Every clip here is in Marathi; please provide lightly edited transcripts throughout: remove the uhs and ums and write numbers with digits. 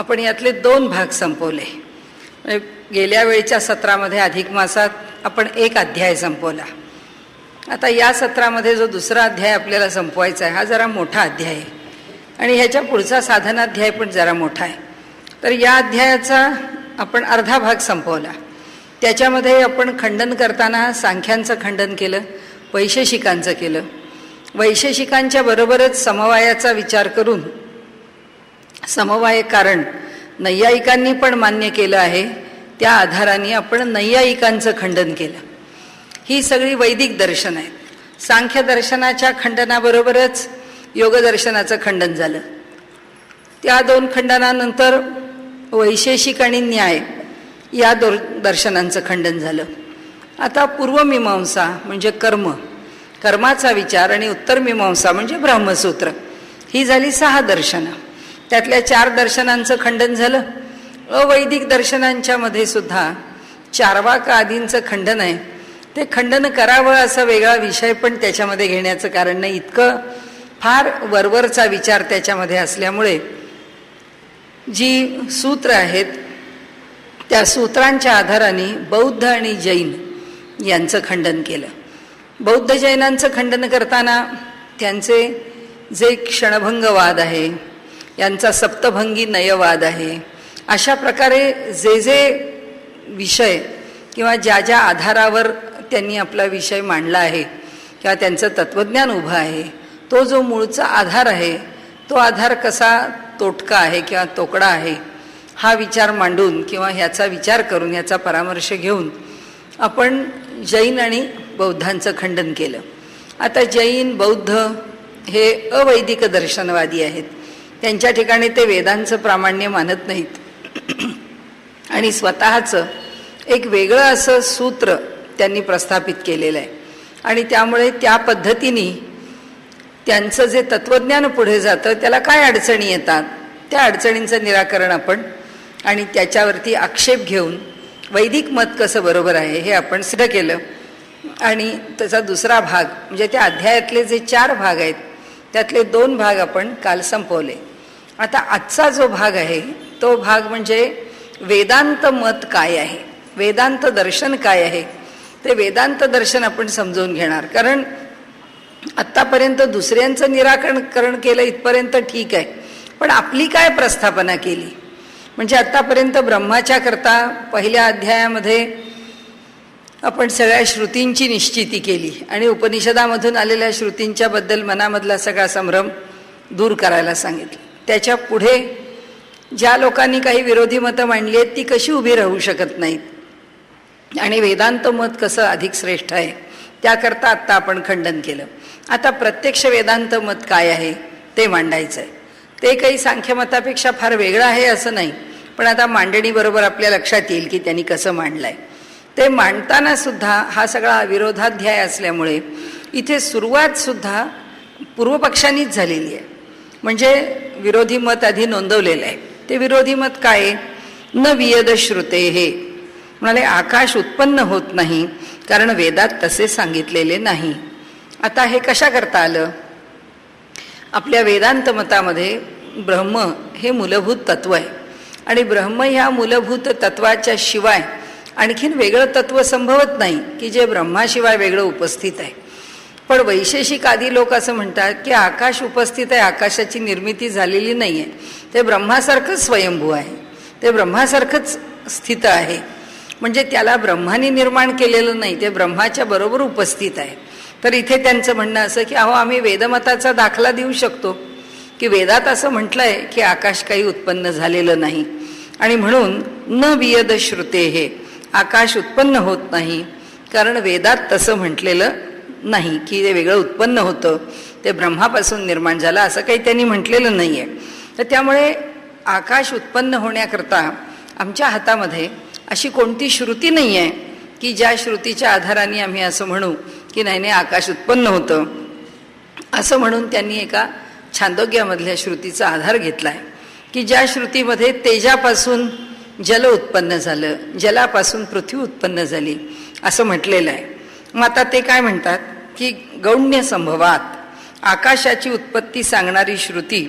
आपण यातले 2 भाग संपवले. गेल्या वेळच्या सत्रामध्ये अधिक मासात आपण 1 अध्याय संपवला. आता या सत्रामध्ये जो दुसरा अध्याय आपल्याला संपवायचा आहे हा जरा मोठा अध्याय आहे आणि ह्याच्या पुढचा साधनाध्याय पण जरा मोठा आहे. तर या अध्यायाचा आपण अर्धा भाग संपवला. त्याच्यामध्ये आपण खंडन करताना सांख्यांचं खंडन केलं, वैशेषिकांचं केलं. वैशेषिकांच्या बरोबरच समवायाचा विचार करून समवाय कारण नैयायिकांनी पण मान्य केलं आहे, त्या आधाराने आपण नैयायिकांचं खंडन केलं. ही सगळी वैदिक दर्शन आहेत. सांख्य दर्शनाच्या खंडनाबरोबरच योगदर्शनाचं खंडन झालं. त्या 2 खंडनानंतर वैशेषिक आणि न्याय या दर्शनांचं खंडन झालं. आता पूर्वमीमांसा म्हणजे कर्माचा विचार आणि उत्तरमीमांसा म्हणजे ब्रह्मसूत्र, ही झाली 6 दर्शनं. त्यातल्या 4 दर्शनांचं खंडन झालं. अवैदिक दर्शनांच्या मध्ये सुद्धा चार्वाक आदींचं खंडन आहे. ते खंडन करावं असा वेगळा विषय पण त्याच्यामध्ये घेण्याचं कारण नाही. इतकं फार वरवरचा विचार त्याच्यामध्ये असल्यामुळे जी सूत्र आहेत त्या सूत्रांच्या आधाराने बौद्ध आणि जैन यांचं खंडन केलं. बौद्ध जैनांचं खंडन करताना त्यांचे जे क्षणभंगवाद आहे, यांचा सप्तभंगी नयवाद आहे, अशा प्रकारे जे जे विषय किंवा ज्या ज्या आधारावर त्यांनी आपला विषय मांडला आहे किंवा त्यांचं तत्त्वज्ञान उभं आहे, तो जो मूळचा आधार आहे तो आधार कसा तोटका आहे किंवा तोकडा आहे हा विचार मांडून किंवा ह्याचा विचार करून ह्याचा परामर्श घेऊन आपण जैन आणि बौद्धांचं खंडन केलं. आता जैन बौद्ध हे अवैदिक दर्शनवादी आहेत. त्यांच्या ठिकाणी ते वेदांचं प्रामाण्य मानत नाहीत आणि स्वतःचं एक वेगळं असं सूत्र त्यांनी प्रस्थापित केलेलं आहे आणि त्यामुळे त्या पद्धतीने त्यांचं जे तत्त्वज्ञान पुढे जातं त्याला काय अडचणी येतात त्या अडचणींचं निराकरण आपण आणि त्याच्यावरती आक्षेप घेऊन वैदिक मत कसं बरोबर आहे हे आपण सिद्ध केलं. आणि त्याचा दुसरा भाग म्हणजे त्या अध्यायातले जे 4 भाग आहेत त्यातले 2 भाग आपण काल संपवले. आता आजचा जो भाग आहे तो भाग म्हणजे वेदांत मत काय आहे, वेदांत दर्शन काय आहे, ते वेदांत दर्शन आपण समजून घेणार. कारण आत्तापर्यंत दुसऱ्यांचं निराकरण केलं इथपर्यंत ठीक आहे, पण आपली काय प्रस्थापना केली. म्हणजे आत्तापर्यंत ब्रह्माच्या करता पहिल्या अध्यायामध्ये आपण सगळ्या श्रुतींची निश्चिती केली आणि उपनिषदामधून आलेल्या श्रुतींच्या बद्दल मनामधला सगळा संभ्रम दूर करायला सांगितलं. त्याच्या पुढे ज्या लोकांनी काही विरोधी मतं मांडली आहेत ती कशी उभी राहू शकत नाहीत आणि वेदांत मत कसं अधिक श्रेष्ठ आहे त्याकरता आत्ता आपण खंडन केलं. आता प्रत्यक्ष वेदांत मत काय आहे ते मांडायचं आहे. ते काही सांख्यमतापेक्षा फार वेगळं आहे असं नाही, पण आता मांडणीबरोबर आपल्या लक्षात येईल की त्यांनी कसं मांडलं आहे. ते मांडताना सुद्धा हा सगळा विरोधाध्याय असल्यामुळे इथे सुरुवातसुद्धा पूर्वपक्षांनीच झालेली आहे. म्हणजे विरोधी मत आधी नोंदवलेलं आहे. ते विरोधी मत काय, न वियद श्रुते हे म्हणाले आकाश उत्पन्न होत नाही कारण वेदात तसे सांगितलेले नाही. आता हे कशा करता आलं, आपल्या वेदांत मतामध्ये ब्रह्म हे मूलभूत तत्व आहे आणि ब्रह्म ह्या मूलभूत तत्वाच्या शिवाय आणखीन वेगळं तत्व संभवत नाही की जे ब्रह्माशिवाय वेगळं उपस्थित आहे. पण वैशेषिक आदी लोक असं म्हणतात की आकाश उपस्थित आहे, आकाशाची निर्मिती झालेली नाही आहे, ते ब्रह्मासारखंच स्वयंभू आहे, ते ब्रह्मासारखंच स्थित आहे. म्हणजे त्याला ब्रह्माने निर्माण केलेलं नाही, ते ब्रह्माच्या बरोबर उपस्थित आहे. तर इथे त्यांचं म्हणणं असं की अहो आम्ही वेदमताचा दाखला देऊ शकतो की वेदात असं म्हटलंय की आकाश काही उत्पन्न झालेलं नाही आणि म्हणून न वियद श्रुते हे आकाश उत्पन्न होत नाही कारण वेदात तसं म्हटलेलं नाही की ते वेगळं उत्पन्न होतं, ते ब्रह्मापासून निर्माण झालं असं काही त्यांनी म्हटलेलं नाही आहे. तर त्यामुळे आकाश उत्पन्न होण्याकरता आमच्या हातामध्ये अशी कोणती श्रुती नाही आहे की ज्या श्रुतीच्या आधाराने आम्ही असं म्हणू की नाही नाही आकाश उत्पन्न होतं. असं म्हणून त्यांनी एका छांदोग्यामधल्या श्रुतीचा आधार घेतला आहे की ज्या श्रुतीमध्ये तेजापासून जल उत्पन्न झालं, जलापासून पृथ्वी उत्पन्न झाली असं म्हटलेलं आहे. मग आता ते काय म्हणतात की गौण्य संभवात आकाशाची उत्पत्ती सांगणारी श्रुती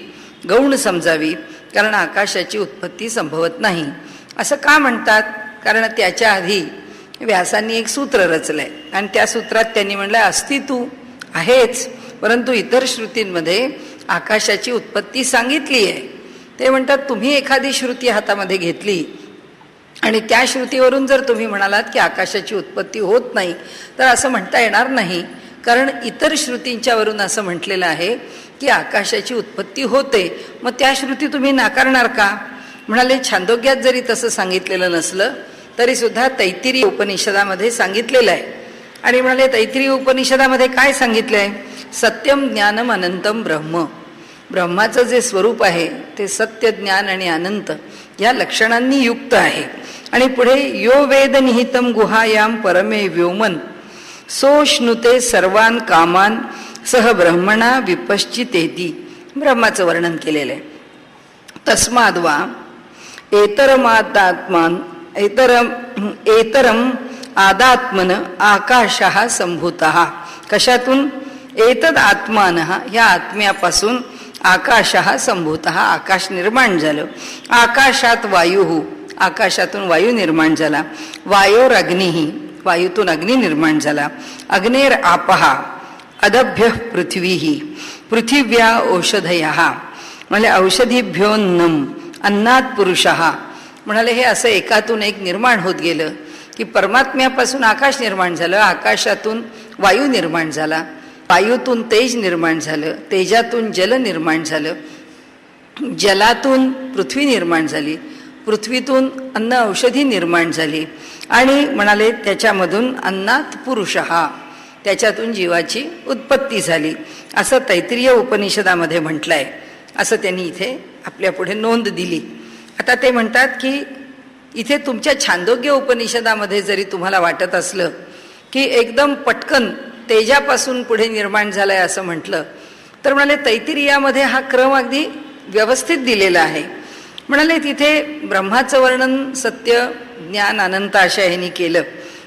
गौण समजावी कारण आकाशाची उत्पत्ती संभवत नाही. असं का म्हणतात? कारण त्याच्या आधी व्यासांनी एक सूत्र रचलंय आणि त्या सूत्रात त्यांनी म्हटलंय अस्ति तू आहेच, परंतु इतर श्रुतींमध्ये आकाशाची उत्पत्ती सांगितली आहे. ते म्हणतात तुम्ही एखादी श्रुती हातामध्ये घेतली आणि त्या श्रुतीवरून जर तुम्ही म्हणालात की आकाशाची उत्पत्ती होत नाही, तर असं म्हणता येणार नाही. कारण इतर श्रुतींच्यावरून असं म्हटलेलं आहे की आकाशाची उत्पत्ती होते, मग त्या श्रुती तुम्ही नाकारणार का? म्हणाले छांदोग्यात जरी तसं सांगितलेलं नसलं तरी सुद्धा तैत्तिरीय उपनिषदामध्ये सांगितलेलं आहे. आणि म्हणाले तैत्तिरीय उपनिषदामध्ये काय सांगितलंय? सत्यम ज्ञानम अनंतम ब्रह्म. ब्रह्माचं जे स्वरूप आहे ते सत्य, ज्ञान आणि अनंत या लक्षणांनी युक्त आहे. आणि पुढे यो वेद निहितम गुहायाम परमे व्योमन सोष्णुते सर्वान कामान सह ब्रह्मणा विपश्चितेती. ब्रह्माचं वर्णन केलेलं आहे. तस्माद्वा एतरम आदात्मन आकाशः संभूतः. कशातून? एतद आत्मानः, ह्या आत्म्यापासून आकाशः संभूतः, आकाश निर्माण झालं. आकाशात वायू, आकाशातून वायू निर्माण झाला. वायोर अग्निही, वायूतून अग्नी निर्माण झाला. अग्नेर आपः अदभ्य पृथ्वीही, पृथिव्या औषधयः, म्हणजे औषधीभ्योन्नम अन्नात पुरुषः. म्हणाले हे असं एकातून एक निर्माण होत गेलं की परमात्म्यापासून आकाश निर्माण झालं, आकाशातून वायू निर्माण झाला, वायूतून तेज निर्माण झालं, तेजातून जल निर्माण झालं, जलातून पृथ्वी निर्माण झाली, पृथ्वीतून अन्न औषधी निर्माण झाली आणि म्हणाले त्याच्यामधून अन्नात पुरुषः, त्याच्यातून जीवाची उत्पत्ती झाली. असं तैत्तिरीय उपनिषदामध्ये म्हटलंय. असं त्यांनी इथे आपल्या पुढे नोंद दिली. आता ते म्हणतात की इथे तुमच्या छांदोग्य उपनिषदामध्ये जरी तुम्हाला वाटत असलं की एकदम पटकन तेजापासून पुढे निर्माण झालाय असं म्हटलं, तर म्हणाले तैत्तिरीयामध्ये हा क्रम अगदी व्यवस्थित दिलेला आहे. म्हणाले तिथे ब्रह्माचं वर्णन सत्य, ज्ञान, अनंत अशा ह्यांनी केलं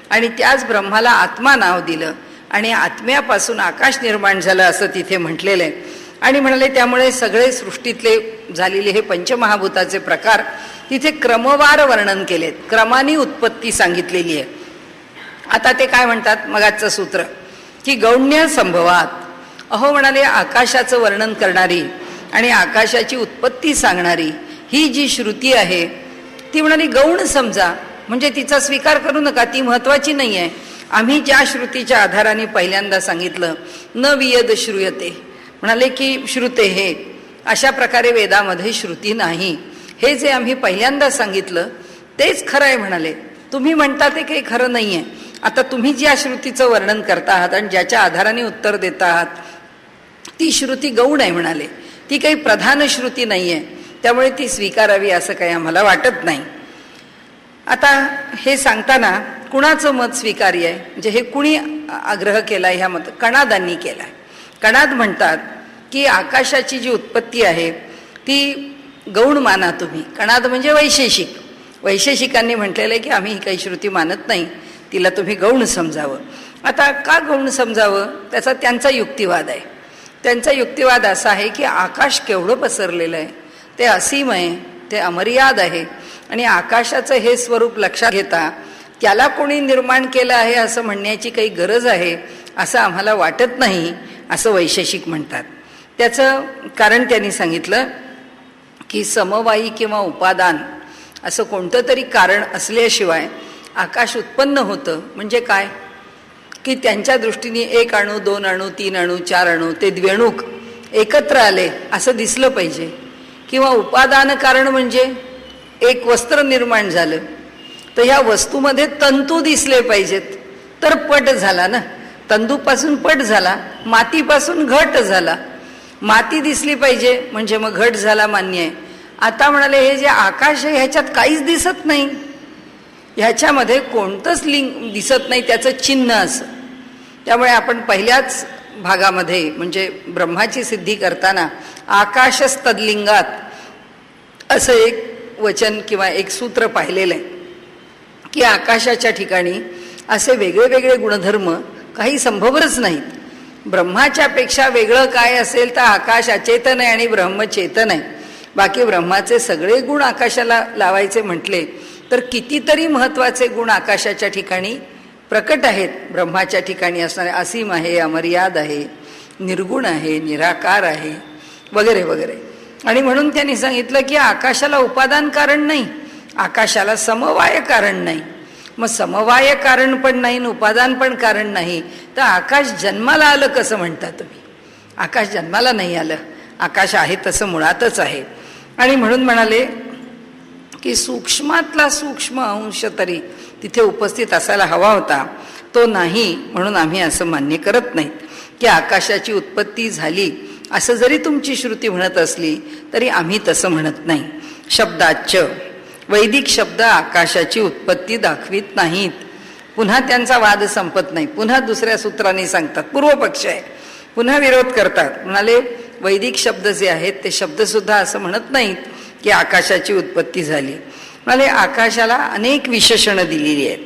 आणि त्याच ब्रह्माला आत्मा नाव दिलं आणि आत्म्यापासून आकाश निर्माण झालं असं तिथे म्हटलेलं आहे. आणि म्हणाले त्यामुळे सगळे सृष्टीतले झालेले हे पंचमहाभूताचे प्रकार तिथे क्रमवार वर्णन केलेत, क्रमाने उत्पत्ती सांगितलेली आहे. आता ते काय म्हणतात मगाचं सूत्र की गौण्य संभवात. अहो म्हणाले आकाशाचं वर्णन करणारी आणि आकाशाची उत्पत्ती सांगणारी ही जी श्रुती आहे ती म्हणाली गौण समजा, म्हणजे तिचा स्वीकार करू नका, ती महत्वाची नाही आहे. आम्ही ज्या श्रुतीच्या आधाराने पहिल्यांदा सांगितलं न वियद श्रूयते, म्हणाले की श्रुते हे अशा प्रकारे वेदामध्ये श्रुती नाही, हे जे आम्ही पहिल्यांदा सांगितलं तेच खरं आहे. म्हणाले तुम्ही म्हणता ते काही खरं नाही आहे. आता तुम्ही ज्या श्रुतीचं वर्णन करता आहात आणि ज्याच्या आधाराने उत्तर देता आहात ती श्रुती गौण आहे. म्हणाले ती काही प्रधान श्रुती नाही आहे, त्यामुळे ती स्वीकारावी असं काही आम्हाला वाटत नाही. आता हे सांगताना कुणाचं मत स्वीकार्य आहे, म्हणजे हे कुणी आग्रह केला ह्या मत? कणादांनी केला. कणाद म्हणतात की आकाशाची जी उत्पत्ती आहे ती गौण माना तुम्ही. कणाद म्हणजे वैशेषिक. वैशेषिकांनी म्हटलेलं आहे की आम्ही ही काही श्रुती मानत नाही, तिला तुम्ही गौण समजावं. आता का गौण समजावं त्याचा त्यांचा युक्तिवाद आहे. त्यांचा युक्तिवाद असा आहे की आकाश केवढं पसरलेलं आहे, ते असीम आहे, ते अमर्याद आहे आणि आकाशाचं हे स्वरूप लक्षात घेता त्याला कोणी निर्माण केलं आहे असं म्हणण्याची काही गरज आहे असं आम्हाला वाटत नाही, असं वैशेषिक म्हणतात. त्याचं कारण त्यांनी सांगितलं की समवायी किंवा उपादान असं कोणतं तरी कारण असल्याशिवाय आकाश उत्पन्न होतं. म्हणजे काय की त्यांच्या दृष्टीने 1 अणू 2 अणू 3 अणू 4 अणू ते द्वेणुक एकत्र आले असं दिसलं पाहिजे. किंवा उपादान कारण म्हणजे एक वस्त्र निर्माण झालं तर ह्या वस्तूमध्ये तंतू दिसले पाहिजेत तर पट झाला ना, तंतूपासून पट झाला, मातीपासून घट झाला, माती दिसली पाहिजे म्हणजे मग घट झाला, मान्य आहे. आता म्हणाले हे जे आकाश आहे ह्याच्यात काहीच दिसत नाही, ह्याच्यामध्ये कोणतंच लिंग दिसत नाही, त्याचं चिन्ह असं. त्यामुळे आपण पहिल्याच भागामध्ये म्हणजे ब्रह्माची सिद्धी करताना आकाशस्तदलिंगात असं एक वचन किंवा एक सूत्र पाहिलेलं आहे की आकाशाच्या ठिकाणी असे वेगळे वेगळे गुणधर्म काही संभवच नाहीत. ब्रह्माच्या पेक्षा वेगळं काय असेल तर आकाश अचेतन आहे आणि ब्रह्म चेतन आहे. बाकी ब्रह्माचे सगळे गुण आकाशाला लावायचे म्हटले तर कितीतरी महत्त्वाचे गुण आकाशाच्या ठिकाणी प्रकट आहेत. ब्रह्माच्या ठिकाणी असणारे असीम आहे, अमर्याद आहे, निर्गुण आहे, निराकार आहे, वगैरे वगैरे. आणि म्हणून त्यांनी सांगितलं की आकाशाला उपादान कारण नाही, आकाशाला समवाय कारण नाही. मग समवाय कारण पण नाही, उपादान पण कारण नाही, तर आकाश जन्माला आलं कसं म्हणता तुम्ही? आकाश जन्माला नाही आलं, आकाश आहे तसं मुळातच आहे. आणि म्हणून म्हणाले की सूक्ष्मातला सूक्ष्म अंश तरी तिथे उपस्थित असायला हवा होता, तो नाही. म्हणून आम्ही असं मान्य करत नाहीत की आकाशाची उत्पत्ती झाली असं जरी तुमची श्रुती म्हणत असली तरी आम्ही तसं म्हणत नाही. शब्दाच्च वैदिक शब्द आकाशाची उत्पत्ती दाखवित नाहीत. पुन्हा त्यांचा वाद संपत नाही, पुन्हा दुसऱ्या सूत्राने सांगतात, पूर्वपक्ष आहे, पुन्हा विरोध करतात. म्हणाले वैदिक शब्द जे आहेत ते शब्दसुद्धा असं म्हणत नाहीत की आकाशाची उत्पत्ती झाली. म्हणाले आकाशाला अनेक विशेषणं दिलेली आहेत.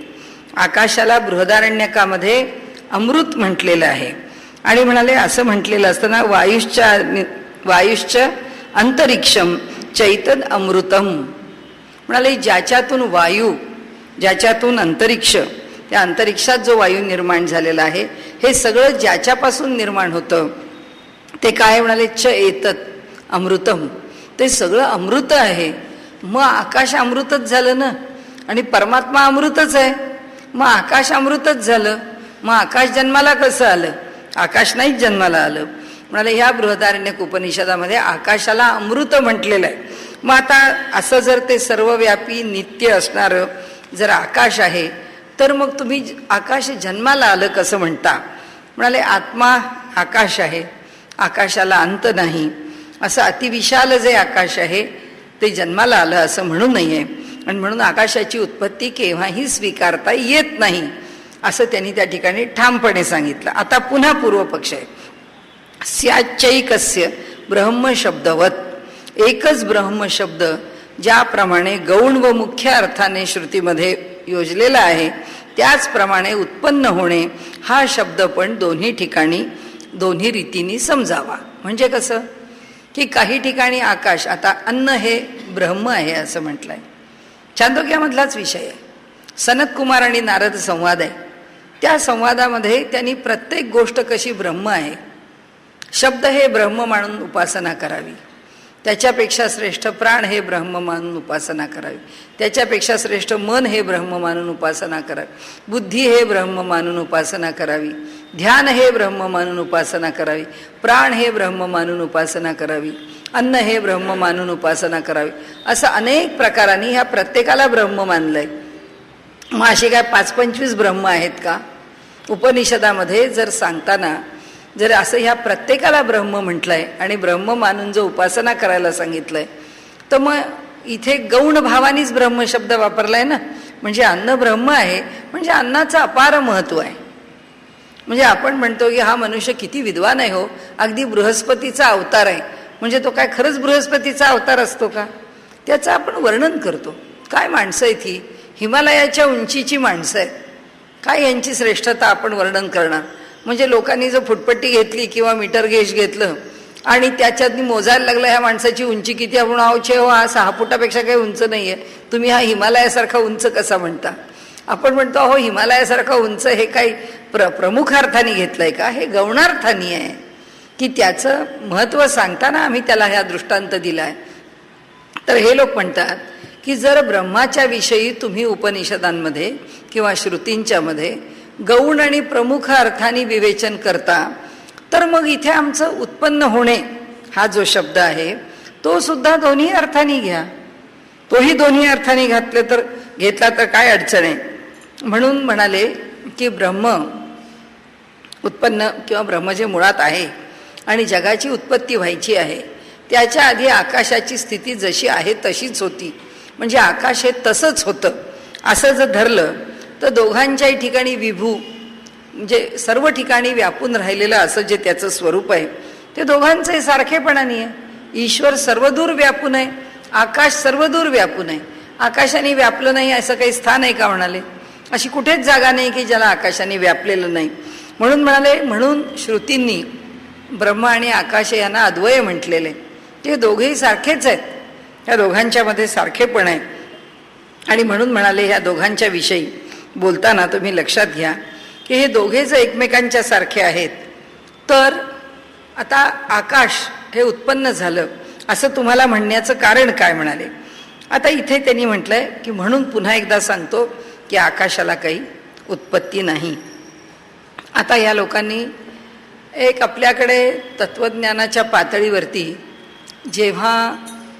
आकाशाला बृहदारण्यकामध्ये अमृत म्हटलेलं आहे. आणि म्हणाले असं म्हटलेलं असताना वायुश्च अंतरिक्षम चैतद अमृतम. म्हणाले ज्याच्यातून वायू, ज्याच्यातून अंतरिक्ष, त्या अंतरिक्षात जो वायू निर्माण झालेला आहे हे सगळं ज्याच्यापासून निर्माण होतं ते काय? म्हणाले च एतत अमृतम, ते सगळं अमृत आहे. मग आकाश अमृतच झालं ना, आणि परमात्मा अमृतच आहे, मग आकाश अमृतच झालं. मग आकाश जन्माला कसं आलं? आकाश नाहीच जन्माला आलं. म्हणाले ह्या बृहदारण्यक उपनिषदामध्ये आकाशाला अमृत म्हटलेलं आहे. मग आता असं जर ते सर्वव्यापी नित्य असणारं जर आकाश आहे तर मग तुम्ही आकाश जन्माला आलं कसं म्हणता? म्हणाले आत्मा आकाश आहे, आकाशाला अंत नाही. असं अतिविशाल जे आकाश आहे ते जन्माला आलं असं म्हणू नये. आणि म्हणून आकाशाची उत्पत्ती केव्हाही स्वीकारता येत नाही असं त्यांनी त्या ठिकाणी ठामपणे सांगितलं. आता पुन्हा पूर्वपक्ष आहे. स्याच्चैकस्य ब्रह्मशब्दवत, एकच ब्रह्मशब्द ज्याप्रमाणे गौण व मुख्य अर्थाने श्रुतीमध्ये योजलेला आहे त्याचप्रमाणे उत्पन्न होणे हा शब्द पण दोन्ही ठिकाणी दोन्ही रीतीने समजावा. म्हणजे कसं की काही ठिकाणी आकाश, आता अन्न हे ब्रह्म आहे असं म्हटलंय, छांदोग्यामधलाच विषय आहे. सनत कुमार आणि नारद संवाद आहे, त्या संवादामध्ये त्यांनी प्रत्येक गोष्ट कशी ब्रह्म आहे, शब्द हे ब्रह्म मानून उपासना करावी, त्याच्यापेक्षा श्रेष्ठ प्राण हे ब्रह्म मानून उपासना करावी, त्याच्यापेक्षा श्रेष्ठ मन हे ब्रह्म मानून उपासना करावी, बुद्धी हे ब्रह्म मानून उपासना करावी, ध्यान हे ब्रह्म मानून उपासना करावी, प्राण हे ब्रह्म मानून उपासना करावी, अन्न हे ब्रह्म मानून उपासना करावी. असं अनेक प्रकारांनी ह्या प्रत्येकाला ब्रह्म मानलंय. मग असे काय 5-25 ब्रह्म आहेत का? उपनिषदामध्ये जर सांगताना जर असं ह्या प्रत्येकाला ब्रह्म म्हटलंय आणि ब्रह्म मानून जो उपासना करायला सांगितलंय तर मग इथे गौण भावानीच ब्रह्म शब्द वापरलाय ना. म्हणजे अन्न ब्रह्म आहे, म्हणजे अन्नाचं अपार महत्व आहे. म्हणजे आपण म्हणतो की हा मनुष्य किती विद्वान आहे हो, अगदी बृहस्पतीचा अवतार आहे. म्हणजे तो काय खरंच बृहस्पतीचा अवतार असतो का? त्याचं आपण वर्णन करतो. काय माणसं आहेत ही, हिमालयाच्या उंचीची माणसं आहेत, काय यांची श्रेष्ठता आपण वर्णन करणार? म्हणजे लोकांनी जर फुटपट्टी घेतली किंवा मीटर गेज घेतलं आणि त्याच्यात मोजायला लागलं ह्या माणसाची उंची किती, आपण आवचे हो हा 6 फुटापेक्षा काही उंच नाही आहे, तुम्ही हा हिमालयासारखा उंच कसा म्हणता? आपण म्हणतो अहो हिमालयासारखा उंच हे काही प्रमुख अर्थाने घेतलंय का? हे गौणार्थाने आहे की त्याचं महत्त्व सांगताना आम्ही त्याला ह्या दृष्टांत दिलाय. तर हे लोक म्हणतात की जर ब्रह्माच्या विषयी तुम्ही उपनिषदांमध्ये किंवा श्रुतींच्या मध्ये गौण आणि प्रमुख अर्थाने विवेचन करता तर मग इथे आमचं उत्पन्न होणे हा जो शब्द आहे तो सुद्धा दोन्ही अर्थाने घ्या. तोही दोन्ही अर्थाने घेतला तर काय अडचण आहे? म्हणून म्हणाले की ब्रह्म उत्पन्न किंवा ब्रह्म जे मुळात आहे आणि जगाची उत्पत्ती व्हायची आहे त्याच्या आधी आकाशाची स्थिती जशी आहे तशीच होती. म्हणजे आकाश हे तसंच होतं असं जर धरलं तर दोघांच्याही ठिकाणी विभू म्हणजे सर्व ठिकाणी व्यापून राहिलेलं असं जे त्याचं स्वरूप आहे ते दोघांचंही सारखेपणाने आहे. ईश्वर सर्वदूर व्यापून आहे, आकाश सर्वदूर व्यापून आहे. आकाशाने व्यापलं नाही असं काही स्थान आहे का? म्हणाले अशी कुठेच जागा नाही की ज्याला आकाशाने व्यापलेलं नाही. म्हणून म्हणाले म्हणून श्रुतींनी ब्रह्म आणि आकाश यांना अद्वय म्हटलेले, ते दोघेही सारखेच आहेत. या दोघांच्यामध्ये सारखेपण आहे. आणि म्हणून म्हणाले ह्या दोघांच्या विषयी बोलताना तुम्ही लक्षात घ्या की हे दोघे जर एकमेकांच्या सारखे आहेत तर आता आकाश हे उत्पन्न झालं असं तुम्हाला म्हणण्याचं कारण काय म्हणाले. आता इथे त्यांनी म्हटलंय की म्हणून पुन्हा एकदा सांगतो की आकाशाला काही उत्पत्ती नाही. आता या लोकांनी एक आपल्याकडे तत्त्वज्ञानाच्या पातळीवरती जेव्हा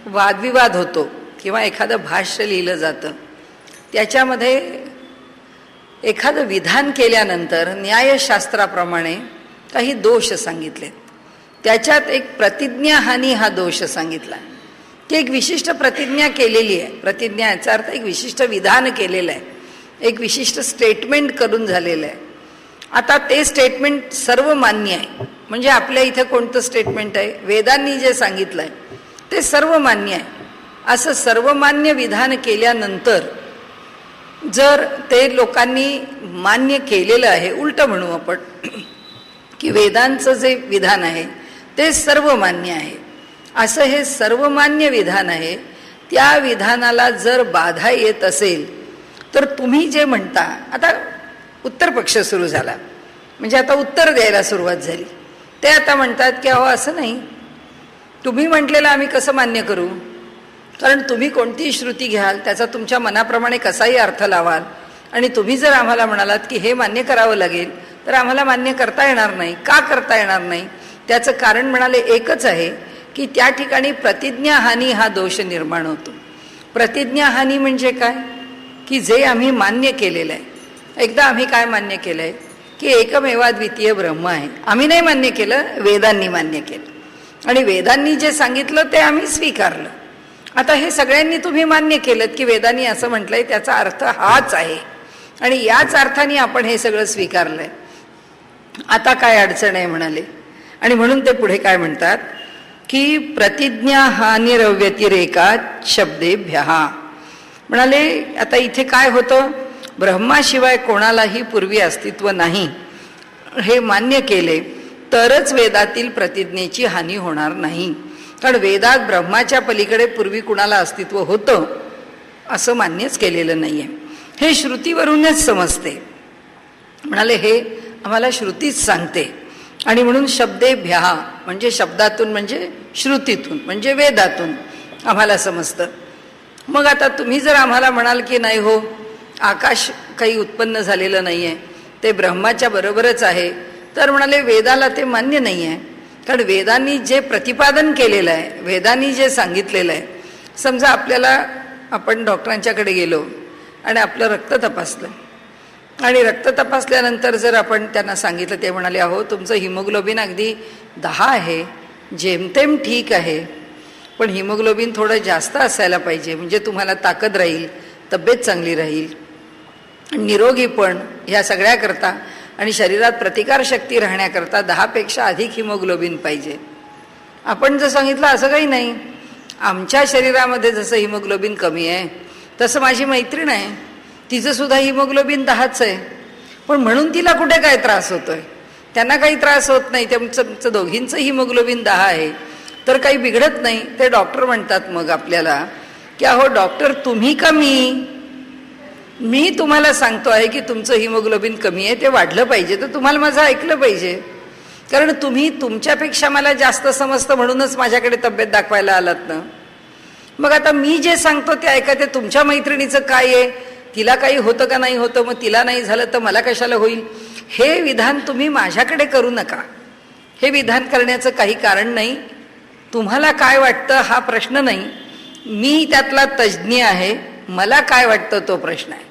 वादविवाद होतो किंवा एखादं भाष्य लिहिलं जातं त्याच्यामध्ये एखादं विधान केल्यानंतर न्यायशास्त्राप्रमाणे काही दोष सांगितलेत. त्याच्यात एक प्रतिज्ञाहानी हा दोष सांगितला की एक विशिष्ट प्रतिज्ञा केलेली आहे. प्रतिज्ञा याचा अर्थ एक विशिष्ट विधान केलेलं आहे, एक विशिष्ट स्टेटमेंट करून झालेलं आहे. आता ते स्टेटमेंट सर्व मान्य आहे. म्हणजे आपल्या इथं कोणतं स्टेटमेंट आहे, वेदांनी जे सांगितलं आहे ते सर्व मान्य आहे. असं सर्वमान्य विधान केल्यानंतर जर ते लोकांनी मान्य केलेलं आहे, उलटं म्हणू आपण की वेदांचं जे विधान आहे ते सर्व मान्य आहे, असं हे सर्वमान्य विधान आहे. त्या विधानाला जर बाधा येत असेल तर तुम्ही जे म्हणता, आता उत्तर पक्ष सुरू झाला म्हणजे आता उत्तर द्यायला सुरुवात झाली. ते आता म्हणतात की अहो असं नाही, तुम्ही म्हटलेलं आम्ही कसं मान्य करू, कारण तुम्ही कोणतीही श्रुती घ्याल त्याचा तुमच्या मनाप्रमाणे कसाही अर्थ लावाल आणि तुम्ही जर आम्हाला म्हणालात की हे मान्य करावं लागेल तर आम्हाला मान्य करता येणार नाही. का करता येणार नाही, त्याचं कारण म्हणाले एकच आहे की त्या ठिकाणी प्रतिज्ञाहानी हा दोष निर्माण होतो. प्रतिज्ञाहानी म्हणजे काय की जे आम्ही मान्य केलेलं आहे, एकदा आम्ही काय मान्य केलं आहे की एकमेवाद्वितीय ब्रह्म आहे. आम्ही नाही मान्य केलं, वेदांनी मान्य केलं आणि वेदांनी जे सांगितलं ते आम्ही स्वीकारलं. आता हे सगळ्यांनी तुम्ही मान्य केलं की वेदांनी असं म्हटलंय त्याचा अर्थ हाच आहे आणि याच अर्थाने आपण हे सगळं स्वीकारलंय. आता काय अडचण आहे म्हणाले. आणि म्हणून ते पुढे काय म्हणतात की प्रतिज्ञा हानिरव्यतिरेकात शब्देभ्यः म्हणाले. आता इथे काय होतं, ब्रह्माशिवाय कोणालाही पूर्वी अस्तित्व नाही हे मान्य केले तरच वेदातील प्रतिज्ञेची हानी होणार नाही. कारण वेदात ब्रह्माच्या पलीकडे पूर्वी कुणाला अस्तित्व होतं असं मान्यच केलेलं नाही आहे. हे श्रुतीवरूनच समजते. म्हणाले हे आम्हाला श्रुतीच सांगते आणि म्हणून शब्देभ्यः म्हणजे शब्दातून म्हणजे श्रुतीतून म्हणजे वेदातून आम्हाला समजतं. मग आता तुम्ही जर आम्हाला म्हणाल की नाही हो आकाश काही उत्पन्न झालेलं नाही आहे, ते ब्रह्माच्या बरोबरच आहे, तर म्हणाले वेदाला ते मान्य नाही आहे. कारण वेदांनी जे प्रतिपादन केलेलं आहे, वेदांनी जे सांगितलेलं आहे, समजा आपल्याला आपण डॉक्टरांच्याकडे गेलो आणि आपलं रक्त तपासलं आणि रक्त तपासल्यानंतर जर आपण त्यांना सांगितलं, ते म्हणाले अहो तुमचं हिमोग्लोबिन अगदी 10 आहे, जेमतेम ठीक आहे, पण हिमोग्लोबिन थोडं जास्त असायला पाहिजे म्हणजे तुम्हाला ताकद राहील, तब्येत चांगली राहील, निरोगी पण ह्या सगळ्याकरता आणि शरीरात प्रतिकारशक्ती राहण्याकरता 10 पेक्षा अधिक हिमोग्लोबिन पाहिजे. आपण जर सांगितलं असं काही नाही, आमच्या शरीरामध्ये जसं हिमोग्लोबिन कमी आहे तसं माझी मैत्रीण आहे, तिचं सुद्धा हिमोग्लोबिन 10च आहे, पण म्हणून तिला कुठे काय त्रास होतोय, त्यांना काही त्रास होत नाही, तुमचं दोघींचं हिमोग्लोबिन 10 आहे तर काही बिघडत नाही. ते डॉक्टर म्हणतात मग आपल्याला की अहो डॉक्टर तुम्ही कमी, मी तुम्हाला सांगतो आहे की तुमचं हिमोग्लोबिन कमी आहे, ते वाढलं पाहिजे तर तुम्हाला माझं ऐकलं पाहिजे, कारण तुम्ही तुमच्यापेक्षा मला जास्त समजतं म्हणूनच माझ्याकडे तब्येत दाखवायला आलात ना. मग आता मी जे सांगतो ते ऐका, ते तुमच्या मैत्रिणीचं काय आहे, तिला काही होतं का नाही होतं, मग तिला नाही झालं तर मला कशाला होईल, हे विधान तुम्ही माझ्याकडे करू नका. हे विधान करण्याचं काही कारण नाही. तुम्हाला काय वाटतं हा प्रश्न नाही, मी त्यातला तज्ज्ञ आहे, मला काय वाटतं तो प्रश्न आहे.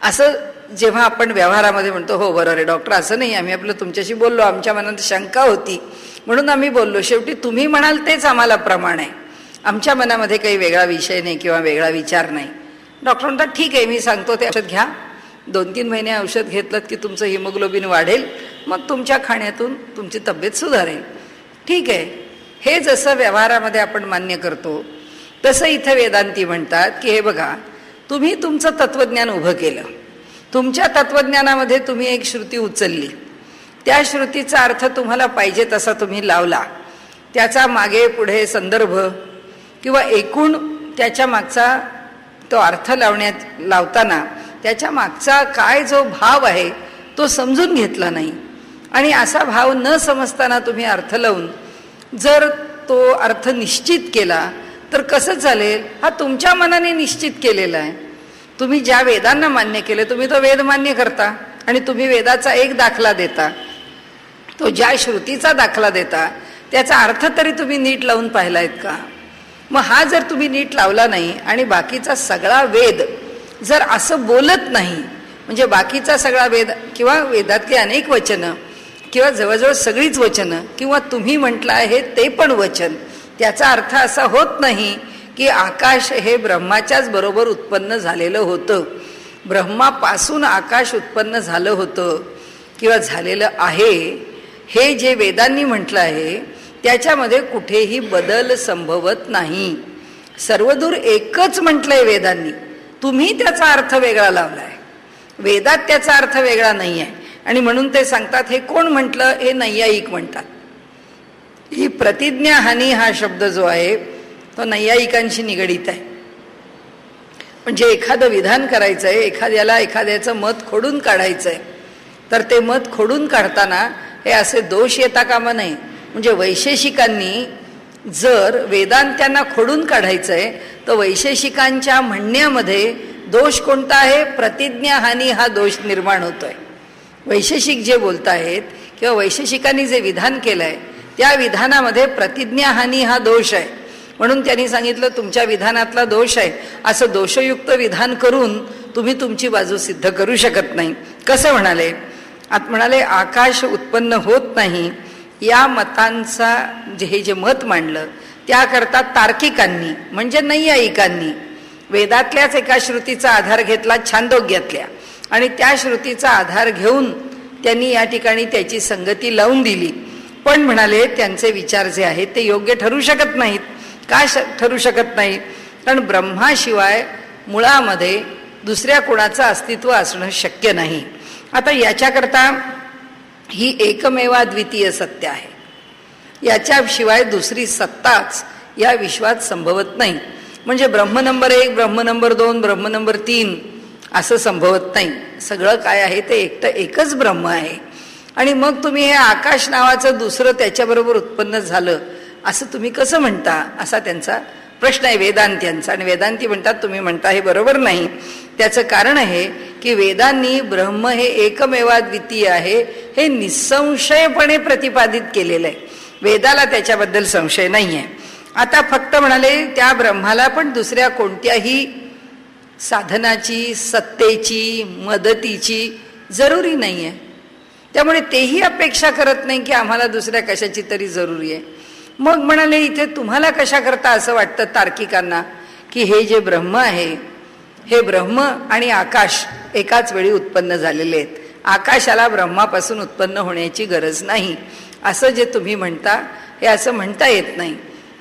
असं जेव्हा आपण व्यवहारामध्ये म्हणतो हो बरोबर आहे डॉक्टर असं नाही, आम्ही आपलं तुमच्याशी बोललो, आमच्या मनात शंका होती म्हणून आम्ही बोललो, शेवटी तुम्ही म्हणाल तेच आम्हाला प्रमाण आहे, आमच्या मनामध्ये काही वेगळा विषय नाही किंवा वेगळा विचार नाही. डॉक्टर म्हणतात ठीक आहे मी सांगतो ते औषध घ्या, 2-3 महिने औषध घेतलं की तुमचं हिमोग्लोबिन वाढेल, मग तुमच्या खाण्यातून तुमची तब्येत सुधारेल. ठीक आहे, हे जसं व्यवहारामध्ये आपण मान्य करतो तसं इथं वेदांती म्हणतात की हे बघा तुम्ही तुमचं तत्त्वज्ञान उभं केलं, तुमच्या तत्त्वज्ञानामध्ये तुम्ही एक श्रुती उचलली, त्या श्रुतीचा अर्थ तुम्हाला पाहिजे तसा तुम्ही लावला, त्याचा मागे पुढे संदर्भ किंवा एकूण त्याच्या मागचा तो अर्थ लावताना त्याच्या मागचा काय जो भाव आहे तो समजून घेतला नाही. आणि असा भाव न समजताना तुम्ही अर्थ लावून जर तो अर्थ निश्चित केला तर कसं चालेल? हा तुमच्या मनाने निश्चित केलेला आहे. तुम्ही ज्या वेदांना मान्य केले, तुम्ही तो वेद मान्य करता आणि तुम्ही वेदाचा एक दाखला देता, तो ज्या श्रुतीचा दाखला देता त्याचा अर्थ तरी तुम्ही नीट लावून पाहिलायत का? मग हा जर तुम्ही नीट लावला नाही आणि बाकीचा सगळा वेद जर असं बोलत नाही, म्हणजे बाकीचा सगळा वेद किंवा वेदातली अनेक वचनं किंवा जवळजवळ सगळीच वचनं किंवा तुम्ही म्हटलं आहे ते पण वचन, त्याचा अर्थ असा होत नाही की आकाश हे ब्रह्माच्याच बरोबर उत्पन्न झालेलं होतं, ब्रह्मापासून आकाश उत्पन्न झालं होतं किंवा झालेलं आहे, हे जे वेदांनी म्हटलं आहे त्याच्यामध्ये कुठेही बदल संभवत नाही. सर्वदूर एकच म्हटलंय वेदांनी, तुम्ही त्याचा अर्थ वेगळा लावलाय, वेदात त्याचा अर्थ वेगळा नाही आहे. आणि म्हणून ते सांगतात, हे कोण म्हटलं? हे नैयायिक म्हणतात. ही प्रतिज्ञाहानी हा शब्द जो आहे तो नैयायिकांशी निगडीत आहे. म्हणजे एखादं विधान करायचं आहे, एखाद्याला एखाद्याचं मत खोडून काढायचं आहे, तर ते मत खोडून काढताना हे असे दोष येता कामा नये. म्हणजे वैशेषिकांनी जर वेदांत्यांना खोडून काढायचं आहे तर वैशेषिकांच्या म्हणण्यामध्ये दोष कोणता आहे? प्रतिज्ञाहानी हा दोष निर्माण होतोय. वैशेषिक जे बोलत आहेत किंवा वैशेषिकांनी जे विधान केलंय त्या विधानामध्ये प्रतिज्ञाहानी हा दोष आहे. म्हणून त्यांनी सांगितलं तुमच्या विधानातला दोष आहे, असं दोषयुक्त विधान करून तुम्ही तुमची बाजू सिद्ध करू शकत नाही. कसं म्हणाले? म्हणाले आकाश उत्पन्न होत नाही या मतांचा हे जे मत मांडलं त्याकरता तार्किकांनी म्हणजे नैयायिकांनी वेदातल्याच एका श्रुतीचा आधार घेतला, छांदोग्यातल्या, आणि त्या श्रुतीचा आधार घेऊन त्यांनी या ठिकाणी त्याची संगती लावून दिली. पण म्हणाले त्यांचे विचार जे आहेत ते योग्य ठरू शकत नाहीत. का ठरू शकत नाही? कारण ब्रह्माशिवाय मुळामध्ये दुसऱ्या कोणाचं अस्तित्व असणं शक्य नाही. आता याच्याकरता ही एकमेवाद्वितीय सत्य आहे, याच्याशिवाय दुसरी सत्ताच या विश्वात संभवत नाही. म्हणजे ब्रह्म नंबर 1, ब्रह्म नंबर 2, ब्रह्म नंबर 3 असं संभवत नाही. सगळं काय आहे ते एकच ब्रह्म आहे. आणि मग तुम्ही हे आकाश नावाचं दुसरं त्याच्याबरोबर उत्पन्न झालं असं तुम्ही कसं म्हणता, असा त्यांचा प्रश्न आहे वेदांत्यांचा. आणि वेदांती म्हणतात तुम्ही म्हणता हे बरोबर नाही. त्याचं कारण आहे की वेदांनी ब्रह्म हे एकमेवाद्वितीय आहे हे निसंशयपणे प्रतिपादित केलेलं आहे. वेदाला त्याच्याबद्दल संशय नाही आहे. आता फक्त म्हणाले त्या ब्रह्माला पण दुसऱ्या कोणत्याही साधनाची, सत्तेची, मदतीची जरुरी नाही आहे. त्यामुळे तेही अपेक्षा करत नाही की आम्हाला दुसऱ्या कशाची तरी जरुरी आहे. मग म्हणाले इथे तुम्हाला कशा करता असं वाटतं तार्किकांना की हे जे ब्रह्म आहे, हे ब्रह्म आणि आकाश एकाच वेळी उत्पन्न झालेले आहेत, आकाशाला ब्रह्मापासून उत्पन्न होण्याची गरज नाही असं जे तुम्ही म्हणता हे असं म्हणता येत नाही.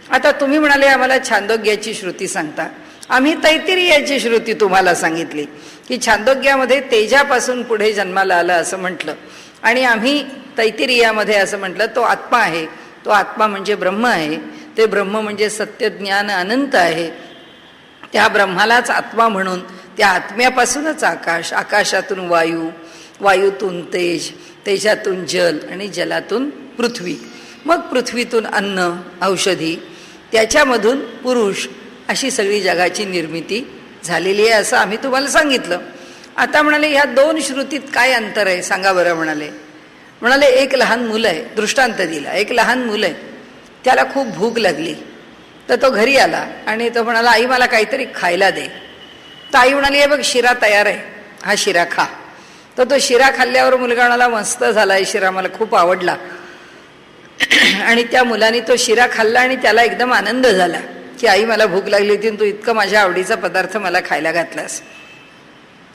आता तुम्ही म्हणाले आम्हाला छांदोग्याची श्रुती सांगता, आम्ही तैत्तिरीयाची श्रुती तुम्हाला सांगितली की छांदोग्यामध्ये तेजापासून पुढे जन्माला आलं असं म्हटलं, आणि आम्ही तैत्तिरीयामध्ये असं म्हटलं तो आत्मा आहे, तो आत्मा म्हणजे ब्रह्म आहे, ते ब्रह्म म्हणजे सत्य ज्ञान अनंत आहे. त्या ब्रह्मालाच आत्मा म्हणून त्या आत्म्यापासूनच आकाश, आकाशातून वायू, वायूतून तेज, तेजातून जल आणि जलातून पृथ्वी, मग पृथ्वीतून अन्न, औषधी, त्याच्यामधून पुरुष, अशी सगळी जगाची निर्मिती झालेली आहे असं आम्ही तुम्हाला सांगितलं. आता म्हणाले ह्या दोन श्रुतीत काय अंतर आहे सांगा बरं. म्हणाले एक लहान मुलं आहे, दृष्टांत दिला, एक लहान मुलं आहे, त्याला खूप भूक लागली तर तो घरी आला आणि तो म्हणाला आई मला काहीतरी खायला दे. तर आई म्हणाली हे बघ शिरा तयार आहे, हा शिरा खा. तर तो शिरा खाल्ल्यावर मुलगा म्हणाला मस्त झाला आहे शिरा, मला खूप आवडला. आणि त्या मुलाने तो शिरा खाल्ला आणि त्याला एकदम आनंद झाला की आई मला भूक लागली होती आणि तू इतकं माझ्या आवडीचा पदार्थ मला खायला घातलास.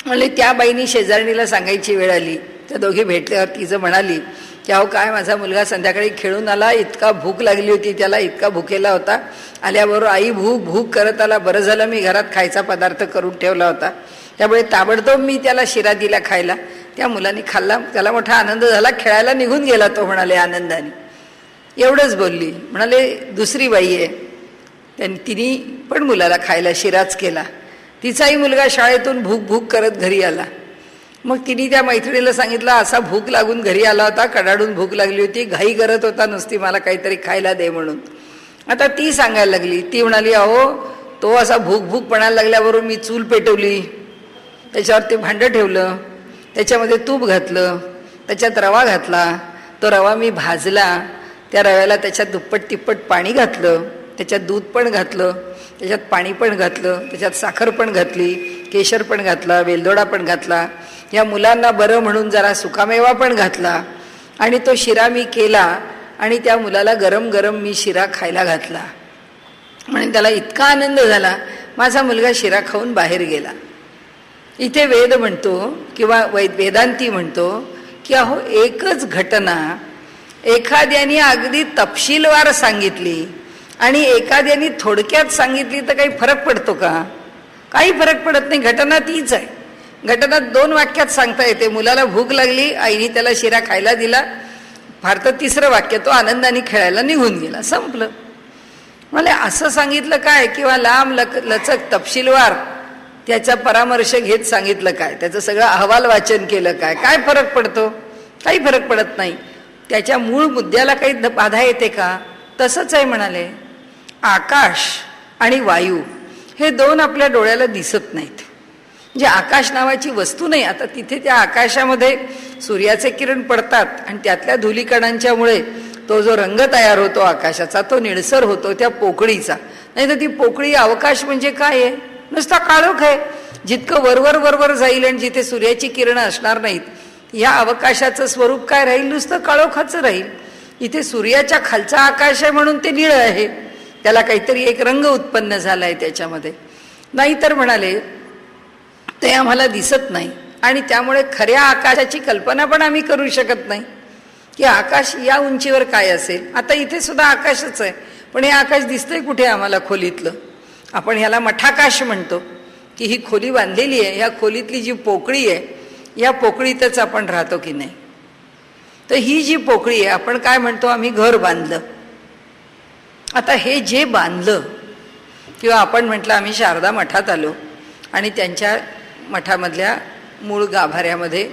म्हणजे त्या बाईनी शेजारणीला सांगायची वेळ आली. त्या दोघी भेटल्यावर तिचं म्हणाली की अहो काय माझा मुलगा संध्याकाळी खेळून आला, इतका भूक लागली होती त्याला, इतका भुकेला होता, आल्याबरोबर आई भूक भूक करत आला, बरं झालं मी घरात खायचा पदार्थ करून ठेवला होता, त्यामुळे ताबडतोब मी त्याला शिरा दिला खायला. त्या मुलाने खाल्ला, त्याला मोठा आनंद झाला, खेळायला निघून गेला तो म्हणाले आनंदाने. एवढंच बोलली. म्हणाले दुसरी बाई आहे तिने पण मुलाला खायला शिराच केला. तिचाही मुलगा शाळेतून भूक भूक करत घरी आला. मग तिने त्या मैत्रिणीला सांगितलं, असा भूक लागून घरी आला होता, कडाडून भूक लागली होती, घाई करत होता नुसती मला काहीतरी खायला दे म्हणून. आता ती सांगायला लागली. ती म्हणाली, अहो तो असा भूक भूक म्हणायला लागल्याबरोबर मी चूल पेटवली, त्याच्यावर ते भांडं ठेवलं, त्याच्यामध्ये तूप घातलं, त्याच्यात रवा घातला, तो रवा मी भाजला, त्या रव्याला त्याच्यात दुप्पट तिप्पट पाणी घातलं, त्याच्यात दूध पण घातलं, त्याच्यात पाणी पण घातलं, त्याच्यात साखर पण घातली, केशर पण घातला, वेलदोडा पण घातला, या मुलांना बरं म्हणून जरा सुकामेवा पण घातला, आणि तो शिरा मी केला आणि त्या मुलाला गरम गरम मी शिरा खायला घातला. म्हणून त्याला इतका आनंद झाला, माझा मुलगा शिरा खाऊन बाहेर गेला. इथे वेद म्हणतो किंवा वेदांती म्हणतो की अहो एकच घटना एखाद्याने अगदी तपशीलवार सांगितली आणि एखाद्याने थोडक्यात सांगितली तर काही फरक पडतो का? काही फरक पडत नाही. घटना तीच आहे. घटना 2 वाक्यात सांगता येते. मुलाला भूक लागली, आईने त्याला शिरा खायला दिला, फार तर 3रं वाक्य तो आनंदाने खेळायला निघून गेला, संपलं. मला असं सांगितलं काय किंवा लांब लचक तपशीलवार त्याचा परामर्श घेत सांगितलं काय, त्याचं सगळं अहवाल वाचन केलं काय, काय फरक पडतो? काही फरक पडत नाही. त्याच्या मूळ मुद्द्याला काही बाधा येते का? तसंच आहे म्हणाले. आकाश आणि वायू हे 2 आपल्या डोळ्याला दिसत नाहीत. म्हणजे आकाश नावाची वस्तू नाही. आता तिथे त्या आकाशामध्ये सूर्याचे किरण पडतात आणि त्यातल्या धुलीकणांच्यामुळे तो जो रंग तयार होतो आकाशाचा तो निळसर होतो त्या पोकळीचा. नाही तर ती पोकळी अवकाश म्हणजे काय आहे? नुसता काळोख आहे. जितकं वरवर वरवर जाईल आणि जिथे सूर्याची किरणं असणार नाहीत, या अवकाशाचं स्वरूप काय राहील? नुसतं काळोखाचं राहील. इथे सूर्याच्या खालचा आकाश आहे म्हणून ते निळं आहे, त्याला काहीतरी एक रंग उत्पन्न झाला आहे त्याच्यामध्ये. नाहीतर म्हणाले ते आम्हाला दिसत नाही आणि त्यामुळे खऱ्या आकाशाची कल्पना पण आम्ही करू शकत नाही की आकाश या उंचीवर काय असेल. आता इथे सुद्धा आकाशच आहे, पण हे आकाश दिसतंय कुठे आम्हाला खोलीतलं? आपण ह्याला मठाकाश म्हणतो की ही खोली बांधलेली आहे, ह्या खोलीतली जी पोकळी आहे या पोकळीतच आपण राहतो की नाही. तर ही जी पोकळी आहे, आपण काय म्हणतो, आम्ही घर बांधलं. आता हे जे बांधलं किंवा आपण म्हटलं आम्ही शारदा मठात आलो आणि त्यांच्या मठामधल्या मूळ गाभाऱ्यामध्ये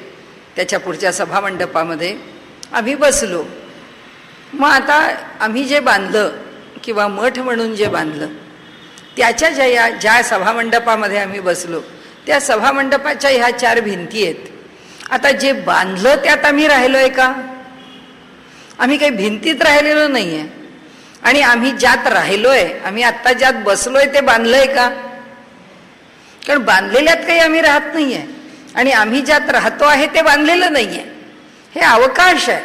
त्याच्या पुढच्या सभामंडपामध्ये आम्ही बसलो. मग आता आम्ही जे बांधलं किंवा मठ म्हणून जे बांधलं त्याच्या ज्या सभामंडपामध्ये आम्ही बसलो त्या सभामंडपाच्या ह्या 4 भिंती आहेत. आता जे बांधलं त्यात आम्ही राहिलोय का? आम्ही काही भिंतीत राहिलेलो नाहीये. आणि आम्ही ज्यात राहिलोय, आम्ही आत्ता ज्यात बसलोय ते बांधलंय का? कारण बांधलेल्यात काही आम्ही राहत नाहीये आणि आम्ही ज्यात राहतो आहे ते बांधलेलं नाहीये. हे अवकाश आहे.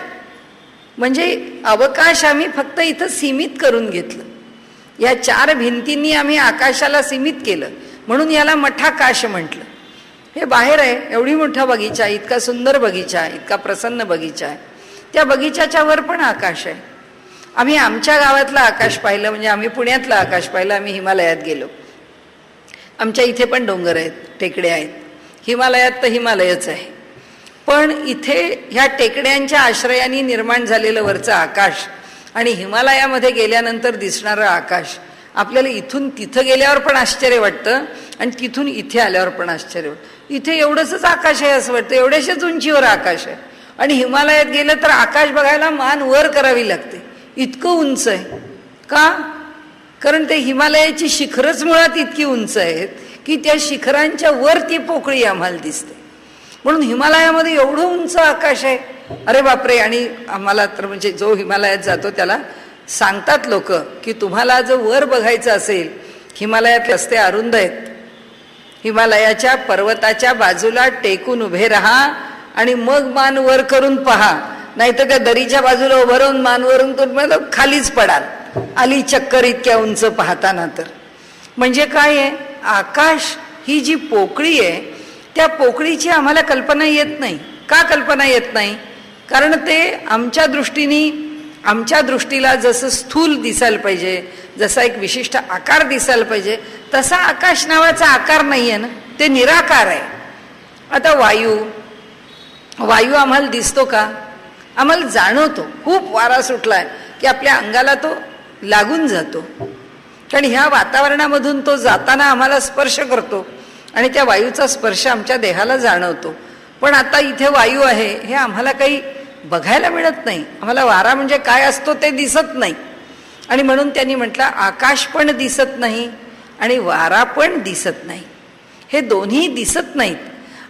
म्हणजे अवकाश आम्ही फक्त इथं सीमित करून घेतलं. या 4 भिंतींनी आम्ही आकाशाला सीमित केलं म्हणून याला मठाकाश म्हटलं. हे बाहेर आहे, एवढी मोठा बगीचा, इतका सुंदर बगीचा, इतका प्रसन्न बगीचा आहे. त्या बगीचाच्या वर पण आकाश आहे. आम्ही आमच्या गावातलं आकाश पाहिलं, म्हणजे आम्ही पुण्यातलं आकाश पाहिलं. आम्ही हिमालयात गेलो. आमच्या इथे पण डोंगर आहेत, टेकड्या आहेत. हिमालयात तर हिमालयच आहे, पण इथे ह्या टेकड्यांच्या आश्रयाने निर्माण झालेलं वरचं आकाश आणि हिमालयामध्ये गेल्यानंतर दिसणारं आकाश आपल्याला इथून तिथं गेल्यावर पण आश्चर्य वाटतं आणि तिथून इथे आल्यावर पण आश्चर्य वाटतं. इथे एवढंच आकाश आहे असं वाटतं, एवढ्याशाच उंचीवर आकाश आहे. आणि हिमालयात गेलं तर आकाश बघायला मान वर करावी लागते, इतकं उंच आहे. का? कारण ते हिमालयाची शिखरच मुळात इतकी उंच आहेत की त्या शिखरांच्या वर ती पोकळी आम्हाला दिसते. म्हणून हिमालयामध्ये एवढं उंच आकाश आहे, अरे बापरे. आणि आम्हाला तर म्हणजे जो हिमालयात जातो त्याला सांगतात लोक की तुम्हाला जर वर बघायचं असेल, हिमालयात रस्ते अरुंद आहेत, हिमालयाच्या पर्वताच्या बाजूला टेकून उभे राहा आणि मग मान वर करून पहा, नाहीतर त्या दरीच्या बाजूला उभं राहून मान वरून तुम्ही खालीच पडाल, आली चक्कर इतक्या उंच पाहताना. तर म्हणजे काय आहे, आकाश ही जी पोकळी आहे त्या पोकळीची आम्हाला कल्पना येत नाही. का कल्पना येत नाही? कारण ते आमच्या दृष्टीला जसं स्थूल दिसायला पाहिजे, जसा एक विशिष्ट आकार दिसायला पाहिजे, तसा आकाश नावाचा आकार नाही आहे ना, ते निराकार आहे. आता वायू आम्हाला दिसतो का? आम्हाला जाणवतो. खूप वारा सुटलाय की आपल्या अंगाला तो लागून जातो. कारण ह्या वातावरणामधून तो जाताना आम्हाला स्पर्श करतो आणि त्या वायूचा स्पर्श आमच्या देहाला जाणवतो. पण आता इथे वायू आहे हे आम्हाला काही बघायला मिळत नाही. आम्हाला वारा म्हणजे काय असतो ते दिसत नाही. आणि म्हणून त्यांनी म्हटलं आकाश पण दिसत नाही आणि वारा पण दिसत नाही, हे दोन्ही दिसत नाहीत.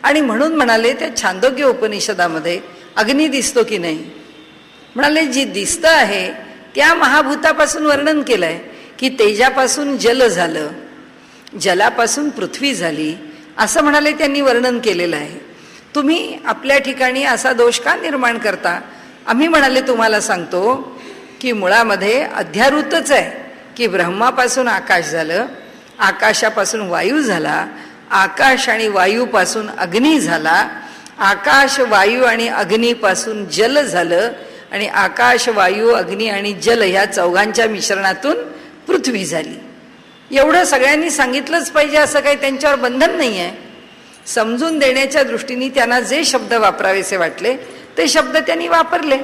आणि म्हणून म्हणाले त्या छांदोग्य उपनिषदामध्ये अग्नी दिसतो की नाही, म्हणाले जी दिसतं आहे त्या महाभूतापासून वर्णन केलंय की तेजापासून जल झालं, जलापासून पृथ्वी झाली, असं म्हणाले त्यांनी वर्णन केलेलं आहे. तुम्ही आपल्या ठिकाणी असा दोष का निर्माण करता? आम्ही म्हणाले तुम्हाला सांगतो की मुळामध्ये अध्यारूतच आहे की ब्रह्मापासून आकाश झालं, आकाशापासून वायू झाला, आकाश आणि वायूपासून अग्नी झाला, आकाश वायू आणि अग्नीपासून जल झालं आणि आकाश वायू अग्नी आणि जल ह्या चौघांच्या मिश्रणातून पृथ्वी झाली. एवढं सगळ्यांनी सांगितलंच पाहिजे असं काही त्यांच्यावर बंधन नाही आहे. समजून देण्याच्या दृष्टीने त्यांना जे शब्द वापरावेसे वाटले ते शब्द त्यांनी वापरले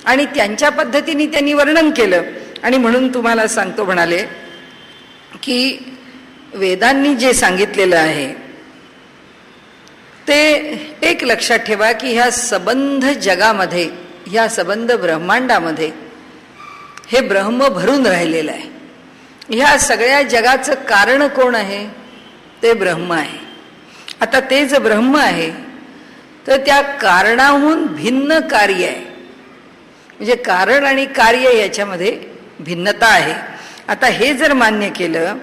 आणि त्यांच्या पद्धतीने त्यांनी वर्णन केलं. आणि म्हणून तुम्हाला सांगतो म्हणाले की वेदांनी जे सांगितलेलं आहे ते एक लक्षात ठेवा की ह्या सबंध जगामध्ये, ह्या सबंध ब्रह्मांडामध्ये हे ब्रह्म भरून राहिलेलं आहे. ह्या सगळ्या जगाचं कारण कोण आहे? ते ब्रह्म आहे. आता ते जे ब्रह्म आहे तर त्या कारणाहून भिन्न कार्य आहे, म्हणजे कारण आणि कार्य याच्यामध्ये भिन्नता आहे. आता हे जर मान्य केलं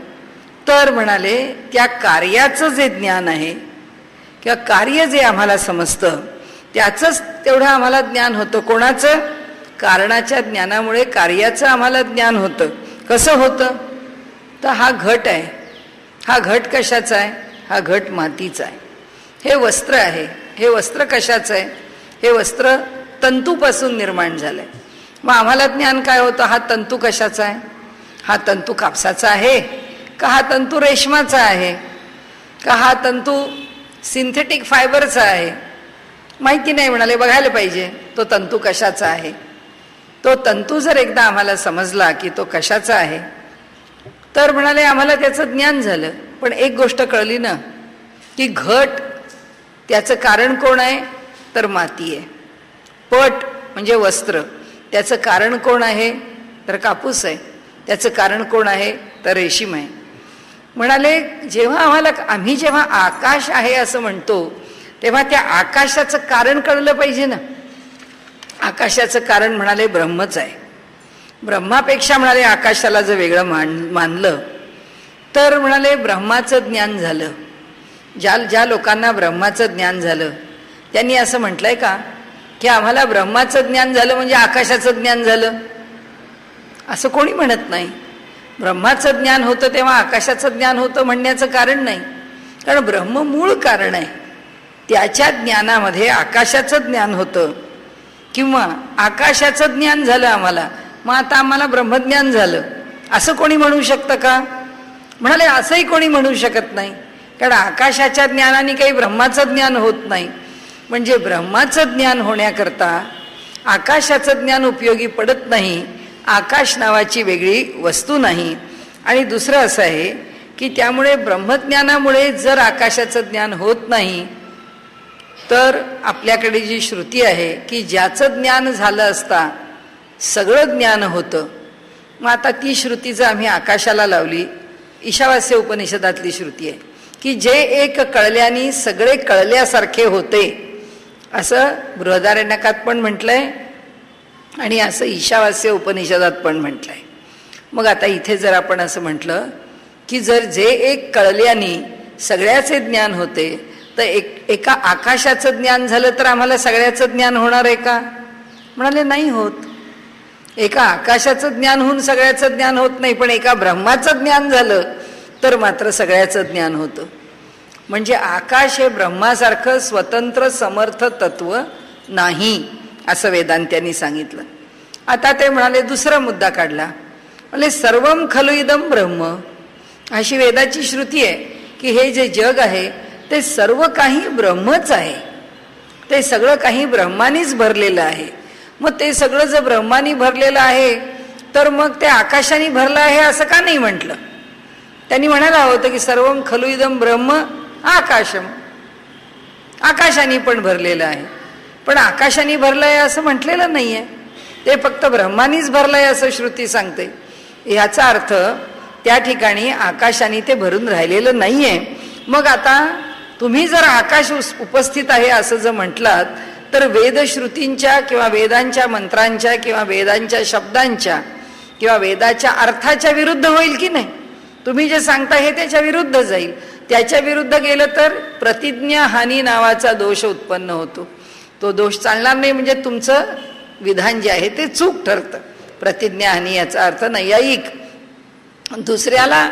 तर म्हणाले त्या कार्याचं जे ज्ञान आहे किंवा कार्य जे आम्हाला समजतं त्याचंच तेवढं आम्हाला ज्ञान होतं. कोणाचं? कारणाच्या ज्ञानामुळे कार्याचं आम्हाला ज्ञान होतं. कसं होतं? तर हा घट आहे, हा घट कशाचा आहे? हा घट मातीचा आहे. हे वस्त्र आहे, हे वस्त्र कशाचं आहे? हे वस्त्र तंतूपासून निर्माण झालंय. मग आम्हाला ज्ञान काय होतं? हा तंतू कशाचा आहे? हा तंतू कापसाचा आहे का हा तंतू रेशमाचा आहे का हा तंतू सिंथेटिक फायबरचा आहे? माहिती नाही. म्हणाले बघायला पाहिजे तो तंतू कशाचा आहे. तो तंतू जर एकदा आम्हाला समजला की तो कशाचा आहे तर म्हणाले आम्हाला त्याचं ज्ञान झालं. पण एक गोष्ट कळली ना की घट त्याचं कारण कोण आहे? तर माती आहे. पट म्हणजे वस्त्र, त्याचं कारण कोण आहे? तर कापूस आहे. त्याचं कारण कोण आहे? तर रेशीम आहे. म्हणाले जेव्हा आम्ही जेव्हा आकाश आहे असं म्हणतो तेव्हा त्या आकाशाचं कारण कळलं पाहिजे ना. आकाशाचं कारण म्हणाले ब्रह्मच आहे. ब्रह्मापेक्षा म्हणाले आकाशाला जर वेगळं मानलं तर म्हणाले ब्रह्माचं ज्ञान झालं. ज्या लोकांना ब्रह्माचं ज्ञान झालं त्यांनी असं म्हटलंय का की आम्हाला ब्रह्माचं ज्ञान झालं म्हणजे आकाशाचं ज्ञान झालं? असं कोणी म्हणत नाही. ब्रह्माचं ज्ञान होतं तेव्हा आकाशाचं ज्ञान होतं म्हणण्याचं कारण नाही. कारण ब्रह्म मूळ कारण आहे. त्याच्या ज्ञानामध्ये आकाशाचं ज्ञान होतं किंवा आकाशाचं ज्ञान झालं आम्हाला, मग आता आम्हाला ब्रह्मज्ञान झालं असं कोणी म्हणू शकतं का? म्हणाले असंही कोणी म्हणू शकत नाही. कारण आकाशाच्या ज्ञानाने काही ब्रह्माचं ज्ञान होत नाही. म्हणजे ब्रह्माचं ज्ञान होण्याकरता आकाशाचं ज्ञान उपयोगी पडत नाही. आकाश नावाची वेगळी वस्तू नाही. आणि दुसरं असं आहे की त्यामुळे ब्रह्मज्ञानामुळे जर आकाशाचं ज्ञान होत नाही तर आपल्याकडे जी श्रुती आहे की ज्याचं ज्ञान झालं असता सगळं ज्ञान होतं, मग आता ती श्रुती जर आम्ही आकाशाला लावली, ईशावास्य उपनिषदातली श्रुती आहे की जे एक कळल्याने सगळे कळल्यासारखे होते असं बृहदारण्यकात पण म्हटलंय आणि असं ईशावास्य उपनिषदात पण म्हटलंय. मग आता इथे जर आपण असं म्हटलं की जर जे एक कळल्याने सगळ्याचे ज्ञान होते तर एका आकाशाचं ज्ञान झालं तर आम्हाला सगळ्याचं ज्ञान होणार आहे का? म्हणाले नाही होत. एका आकाशाचं ज्ञान होऊन सगळ्याचं ज्ञान होत नाही, पण एका ब्रह्माचं ज्ञान झालं तर मात्र सगळ्याचं ज्ञान होतं. म्हणजे आकाश हे ब्रह्मासारखं स्वतंत्र समर्थ तत्व नाही असं वेदांत्यांनी सांगितलं. आता ते म्हणाले दुसरा मुद्दा काढला, म्हणजे सर्वम खलु इदम ब्रह्म, अशी वेदाची श्रुती आहे की हे जे जग आहे ते सर्व काही ब्रह्मच आहे. ते सगळं काही ब्रह्मानीच भरलेलं आहे. मग ते सगळं जर ब्रह्मानी भरलेलं आहे तर मग ते आकाशाने भरलं आहे असं का नाही म्हटलं? त्यांनी म्हणायला हवं होतं की सर्वम खलु इदम ब्रह्म आकाशम, आकाशाने पण भरलेलं आहे. पण आकाशाने भरलंय असं म्हटलेलं नाहीये, ते फक्त ब्रह्मानीच भरलंय असं श्रुती सांगते. ह्याचा अर्थ त्या ठिकाणी आकाशाने ते भरून राहिलेलं नाहीये. मग आता तुम्ही जर आकाश उपस्थित आहे असं जर म्हटलात तर वेदश्रुतींच्या किंवा वेदांच्या मंत्रांच्या किंवा वेदांच्या शब्दांच्या किंवा वेदाच्या अर्थाच्या विरुद्ध होईल की नाही? तुम्ही जे सांगता हे त्याच्या विरुद्ध जाईल. त्याच्या विरुद्ध गेलं तर प्रतिज्ञा हानी नावाचा दोष उत्पन्न होतो. तो दोष चालणार नाही, म्हणजे तुमचं विधान जे आहे ते चूक ठरतं. प्रतिज्ञा हानी याचा अर्थ नैयायिक दुसऱ्याला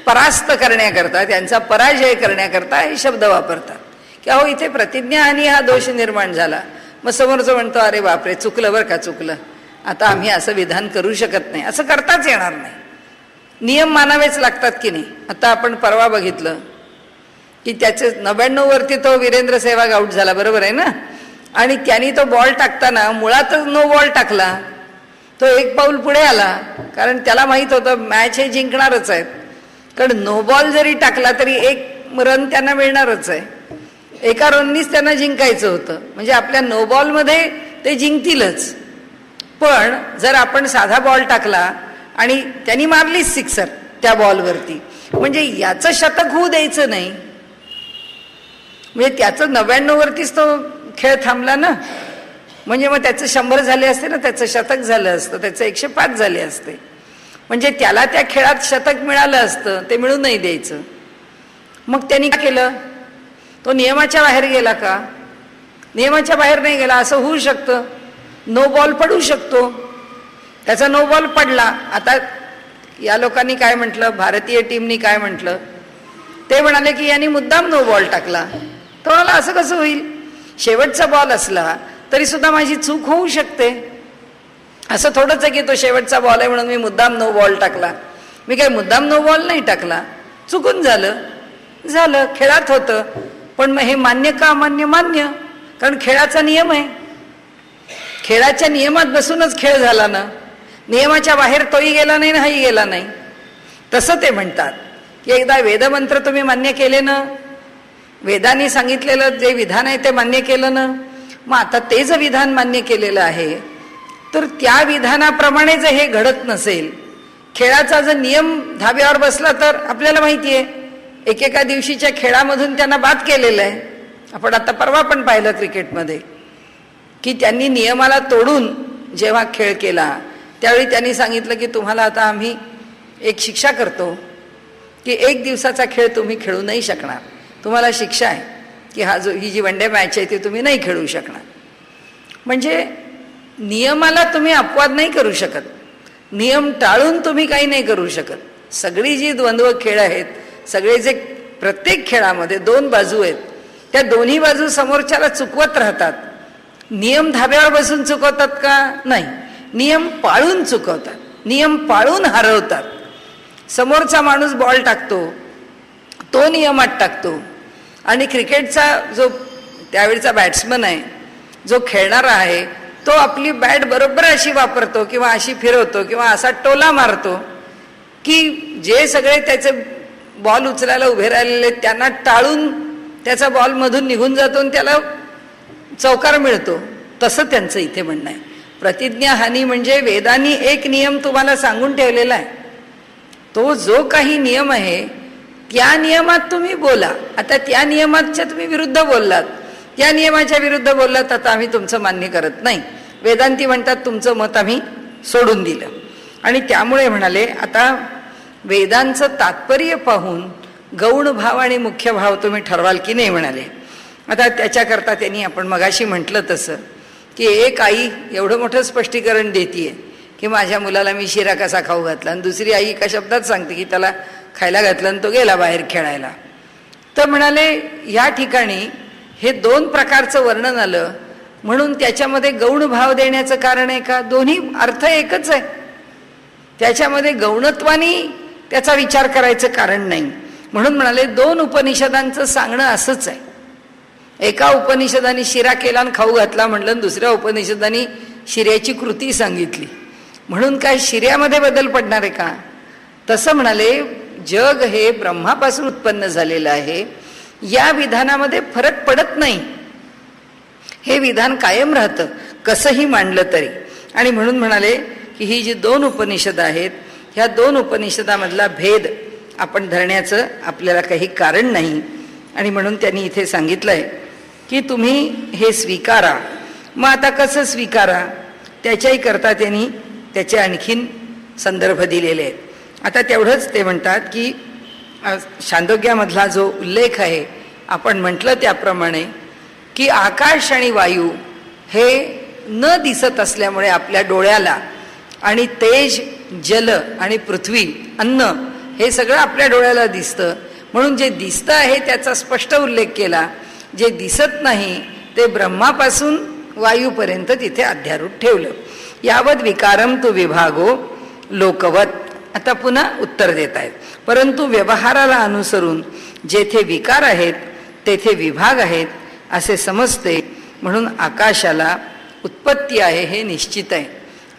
परास्त करण्याकरता, त्यांचा पराजय करण्याकरता हे शब्द वापरतात की अहो इथे प्रतिज्ञा हानी हा दोष निर्माण झाला. मग समोरचं म्हणतो अरे बापरे चुकलं बरं का, चुकलं, आता आम्ही असं विधान करू शकत नाही, असं करताच येणार नाही. नियम मानावेच लागतात की नाही. आता आपण परवा बघितलं की त्याचे 99 वरती तो वीरेंद्र सेहवाग आउट झाला, बरोबर आहे ना, आणि त्यांनी तो बॉल टाकताना मुळातच नो बॉल टाकला. तो एक पाऊल पुढे आला, कारण त्याला माहित होतं मॅच हे जिंकणारच आहेत, कारण नो बॉल जरी टाकला तरी एक रन त्यांना मिळणारच आहे. एका रननीच त्यांना जिंकायचं होतं, म्हणजे आपल्या नो बॉलमध्ये ते जिंकतीलच. पण जर आपण साधा बॉल टाकला आणि त्यांनी मारलीच सिक्सर त्या बॉलवरती, म्हणजे याचं शतक होऊ द्यायचं नाही, म्हणजे त्याचं 99 वरतीच तो खेळ थांबला ना, म्हणजे मग त्याचं 100 झाले असते ना, त्याचं शतक झालं असतं, त्याचं 105 झाले असते, म्हणजे त्याला त्या खेळात शतक मिळालं असतं, ते मिळू नाही द्यायचं. मग त्यांनी काय केलं? तो नियमाच्या बाहेर गेला का? नियमाच्या बाहेर नाही गेला. असं होऊ शकतं, नो बॉल पडू शकतो. त्याचा नो बॉल पडला. आता या लोकांनी काय म्हटलं, भारतीय टीमनी काय म्हटलं, ते म्हणाले की यांनी मुद्दाम नो बॉल टाकला. तो म्हणाला असं कसं होईल, शेवटचा बॉल असला तरी सुद्धा माझी चूक होऊ शकते. असं थोडंच आहे की तो शेवटचा बॉल आहे म्हणून मी मुद्दाम नो बॉल टाकला. मी काय मुद्दाम नो बॉल नाही टाकला, चुकून झालं, खेळात होतं. पण मग हे मान्य का अमान्य? मान्य, कारण खेळाचा नियम आहे. खेळाच्या नियमात बसूनच खेळ झाला ना, नियमाच्या बाहेर तोही गेला नाही ना हाही गेला नाही. तसं ते म्हणतात की एकदा वेदमंत्र तुम्ही मान्य केले ना, वेदांनी सांगितलेलं जे विधान आहे ते मान्य केलं ना, मग आता ते जर विधान मान्य केलेलं आहे तर त्या विधानाप्रमाणे जर हे घडत नसेल, खेळाचा जर नियम धाब्यावर बसला तर आपल्याला माहिती आहे एकेका दिवशीच्या खेळामधून त्यांना बाद केलेलं आहे. आपण आता परवा पण पाहिलं क्रिकेटमध्ये की त्यांनी नियमाला तोडून जेव्हा खेळ केला त्यावेळी त्यांनी सांगितलं की तुम्हाला आता आम्ही एक शिक्षा करतो की 1 दिवसाचा खेळ तुम्ही खेळू नाही शकणार, तुम्हाला शिक्षा आहे की ही जी वनडे मॅच आहे ती तुम्ही नाही खेळू शकणार. म्हणजे नियमाला तुम्ही अपवाद नाही करू शकत, नियम टाळून तुम्ही काही नाही करू शकत. सगळी जी द्वंद्व खेळ आहेत, सगळे जे प्रत्येक खेळामध्ये 2 बाजू आहेत, त्या दोन्ही बाजू समोरच्याला चुकवत राहतात. नियम धाब्यावर बसून चुकवतात का? नाही, नियम पाळून चुकवतात, नियम पाळून हरवतात. समोरचा माणूस बॉल टाकतो, तो नियमात टाकतो, आणि क्रिकेटचा जो त्यावेळचा बॅट्समन आहे, जो खेळणारा आहे, तो आपली बॅट बरोबर अशी वापरतो किंवा अशी फिरवतो किंवा असा टोला मारतो की जे सगळे त्याचे बॉल उचलायला उभे राहिलेले त्यांना टाळून त्याचा बॉल मधून निघून जातो आणि त्याला चौकार मिळतो. तसं त्यांचं इथे म्हणणं आहे. प्रतिज्ञा हानी म्हणजे वेदांनी एक नियम तुम्हाला सांगून ठेवलेला आहे, तो जो काही नियम आहे त्या नियमात तुम्ही बोला. आता त्या नियमाच्या तुम्ही विरुद्ध बोललात, त्या नियमाच्या विरुद्ध बोललात, आता आम्ही तुमचं मान्य करत नाही. वेदांती म्हणतात तुमचं मत आम्ही सोडून दिलं. आणि त्यामुळे म्हणाले आता वेदांचं तात्पर्य पाहून गौण भाव आणि मुख्य भाव तुम्ही ठरवाल की नाही म्हणाले. आता त्याच्याकरता त्यांनी आपण मगाशी म्हटलं तसं की एक आई एवढं मोठं स्पष्टीकरण देतीये की माझ्या मुलाला मी शिरा कसा खाऊ घातला, आणि दुसरी आई एका शब्दात सांगते की त्याला खायला घातलं आणि तो गेला बाहेर खेळायला. तर म्हणाले या ठिकाणी हे 2 प्रकारचं वर्णन आलं म्हणून त्याच्यामध्ये गौण भाव देण्याचं कारण आहे का? दोन्ही अर्थ एकच आहे, त्याच्यामध्ये गौणत्वानी त्याचा विचार करायचं कारण नाही. म्हणून म्हणाले 2 उपनिषदांचं सांगणं असंच आहे. एका उपनिषदाने शिरा केला आणि खाऊ घातला म्हणलं, दुसऱ्या उपनिषदाने शिऱ्याची कृती सांगितली, म्हणून काय शिऱ्यामध्ये बदल पडणार आहे का? तसं म्हणाले जग हे ब्रह्मापासून उत्पन्न झालेलं आहे, या विधानामध्ये फरक पडत नाही. हे विधान कायम राहतं कसंही मांडलं तरी. आणि म्हणून म्हणाले की ही जी 2 उपनिषदं आहेत, ह्या 2 उपनिषदामधला भेद आपण धरण्याचं आपल्याला काही कारण नाही. आणि म्हणून त्यांनी इथे सांगितलंय की तुम्ही हे स्वीकारा. मग आता कसं स्वीकारा, त्याच्याही करता त्यांनी त्याचे आणखीन संदर्भ दिलेले आहेत. आता तेवढंच ते म्हणतात की छांदोग्यामधला जो उल्लेख आहे, आपण म्हटलं त्याप्रमाणे की आकाश आणि वायू हे न दिसत असल्यामुळे आपल्या डोळ्याला, आणि तेज, जल आणि पृथ्वी, अन्न हे सगळं आपल्या डोळ्याला दिसतं. म्हणून जे दिसतं आहे त्याचा स्पष्ट उल्लेख केला. जे दिसत नाही ते ब्रह्मापासून वायूपर्यंत तिथे अध्यारूढ ठेवलं. यावत विकारम तु विभागो लोकवत. आता पुन्हा उत्तर देत आहेत. परंतु व्यवहाराला अनुसरून जेथे विकार आहेत तेथे विभाग आहेत असे समजते. म्हणून आकाशाला उत्पत्ती आहे हे निश्चित आहे.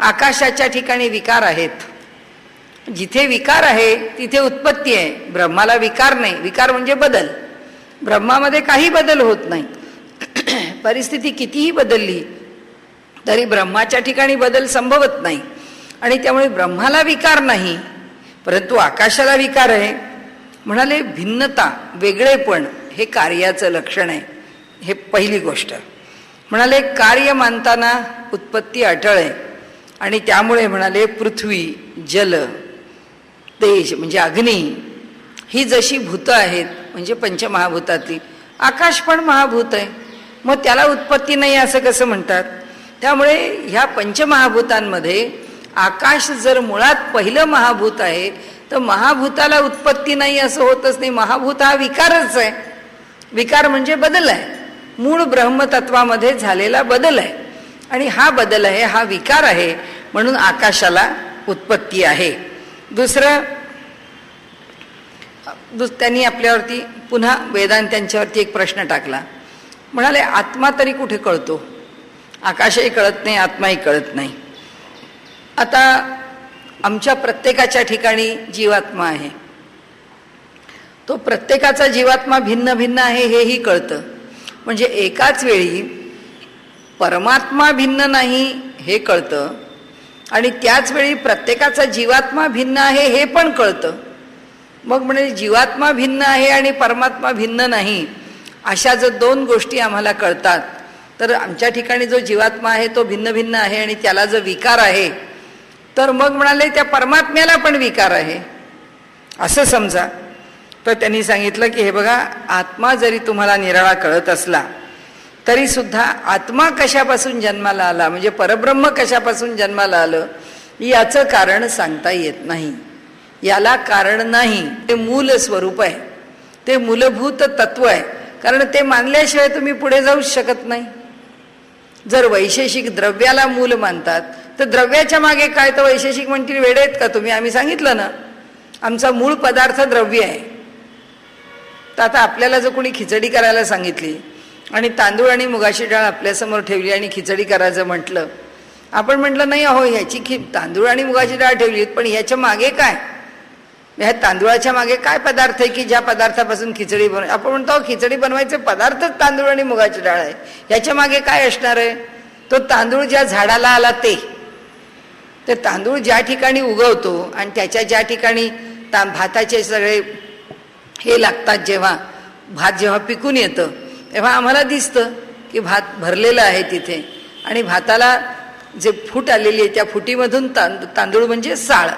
आकाशाच्या ठिकाणी विकार आहेत. जिथे विकार आहे तिथे उत्पत्ती आहे. ब्रह्माला विकार नाही. विकार म्हणजे बदल. ब्रह्मामध्ये काही बदल होत नाही. परिस्थिती कितीही बदलली तरी ब्रह्माच्या ठिकाणी बदल संभवत नाही. आणि त्यामुळे ब्रह्माला विकार नाही, परंतु आकाशाला विकार आहे. म्हणाले भिन्नता, वेगळेपण हे कार्याचं लक्षण आहे. हे पहिली गोष्ट. म्हणाले कार्य मानताना उत्पत्ती अटळ आहे. आणि त्यामुळे म्हणाले पृथ्वी, जल, तेज म्हणजे अग्नी ही जशी भूतं आहेत म्हणजे पंचमहाभूतातली, आकाश पण महाभूत आहे. मग त्याला उत्पत्ती नाही असं कसं म्हणतात? त्यामुळे ह्या पंचमहाभूतांमध्ये आकाश जर मुळात पहिलं महाभूत आहे तर महाभूताला उत्पत्ती नाही असं होतच नाही. महाभूत हा विकारच आहे. विकार म्हणजे बदल आहे. मूळ ब्रह्मतत्वामध्ये झालेला बदल आहे. आणि हा बदल आहे, हा विकार आहे. म्हणून आकाशाला उत्पत्ती आहे. दुसरं, त्यांनी आपल्यावरती पुन्हा वेदांत्यांच्यावरती एक प्रश्न टाकला. म्हणाले आत्मा तरी कुठे कळतो? आकाशही कळत नाही, आत्माही कळत नाही. आता आमच्या प्रत्येकाच्या ठिकाणी जीवात्मा आहे. तो प्रत्येकाचा जीवात्मा भिन्न भिन्न आहे हेही कळतं. म्हणजे एकाच वेळी परमात्मा भिन्न नाही हे कळतं आणि त्याच वेळी प्रत्येकाचा जीवात्मा भिन्न आहे हे पण कळतं. मग म्हणजे जीवात्मा भिन्न आहे आणि परमात्मा भिन्न नाही अशा जर 2 गोष्टी आम्हाला कळतात तर आमच्या ठिकाणी जो जीवात्मा आहे तो भिन्न भिन्न आहे आणि त्याला जर विकार आहे तर मग म्हणाले त्या परमात्म्याला पण विकार आहे असं समजा. तर त्यांनी सांगितलं की हे बघा, आत्मा जरी तुम्हाला निराळा कळत असला तरी सुद्धा आत्मा कशापासून जन्माला आला म्हणजे परब्रह्म कशापासून जन्माला आलं याचं कारण सांगता येत नाही. याला कारण नाही. ते मूल स्वरूप आहे. ते मूलभूत तत्व आहे. कारण ते मानल्याशिवाय तुम्ही पुढे जाऊच शकत नाही. जर वैशेषिक द्रव्याला मूल मानतात तर द्रव्याच्या मागे काय? तर वैशेषिक म्हणतील वेडे आहेत का तुम्ही? आम्ही सांगितलं ना आमचा मूळ पदार्थ द्रव्य आहे. तर आता आपल्याला जर कोणी खिचडी करायला सांगितली आणि तांदूळ आणि मुगाची डाळ आपल्यासमोर ठेवली आणि खिचडी करायचं म्हटलं, आपण म्हटलं नाही अहो ह्याची तांदूळ आणि मुगाची डाळ ठेवली पण ह्याच्या मागे काय? ह्या तांदूळाच्या मागे काय पदार्थ आहे की ज्या पदार्थापासून खिचडी आपण म्हणतो खिचडी बनवायचे पदार्थच तांदूळ आणि मुगाची डाळ आहे. ह्याच्या मागे काय असणार आहे? तो तांदूळ ज्या झाडाला आला ते तांदूळ ज्या ठिकाणी उगवतो आणि त्याच्या ज्या ठिकाणी भाताचे सगळे हे लागतात, जेव्हा भात जेव्हा पिकून येतं तेव्हा आम्हाला दिसतं की भात भरलेला आहे तिथे आणि भाताला जे फूट आलेली आहे त्या फुटीमधून तांदूळ म्हणजे साळ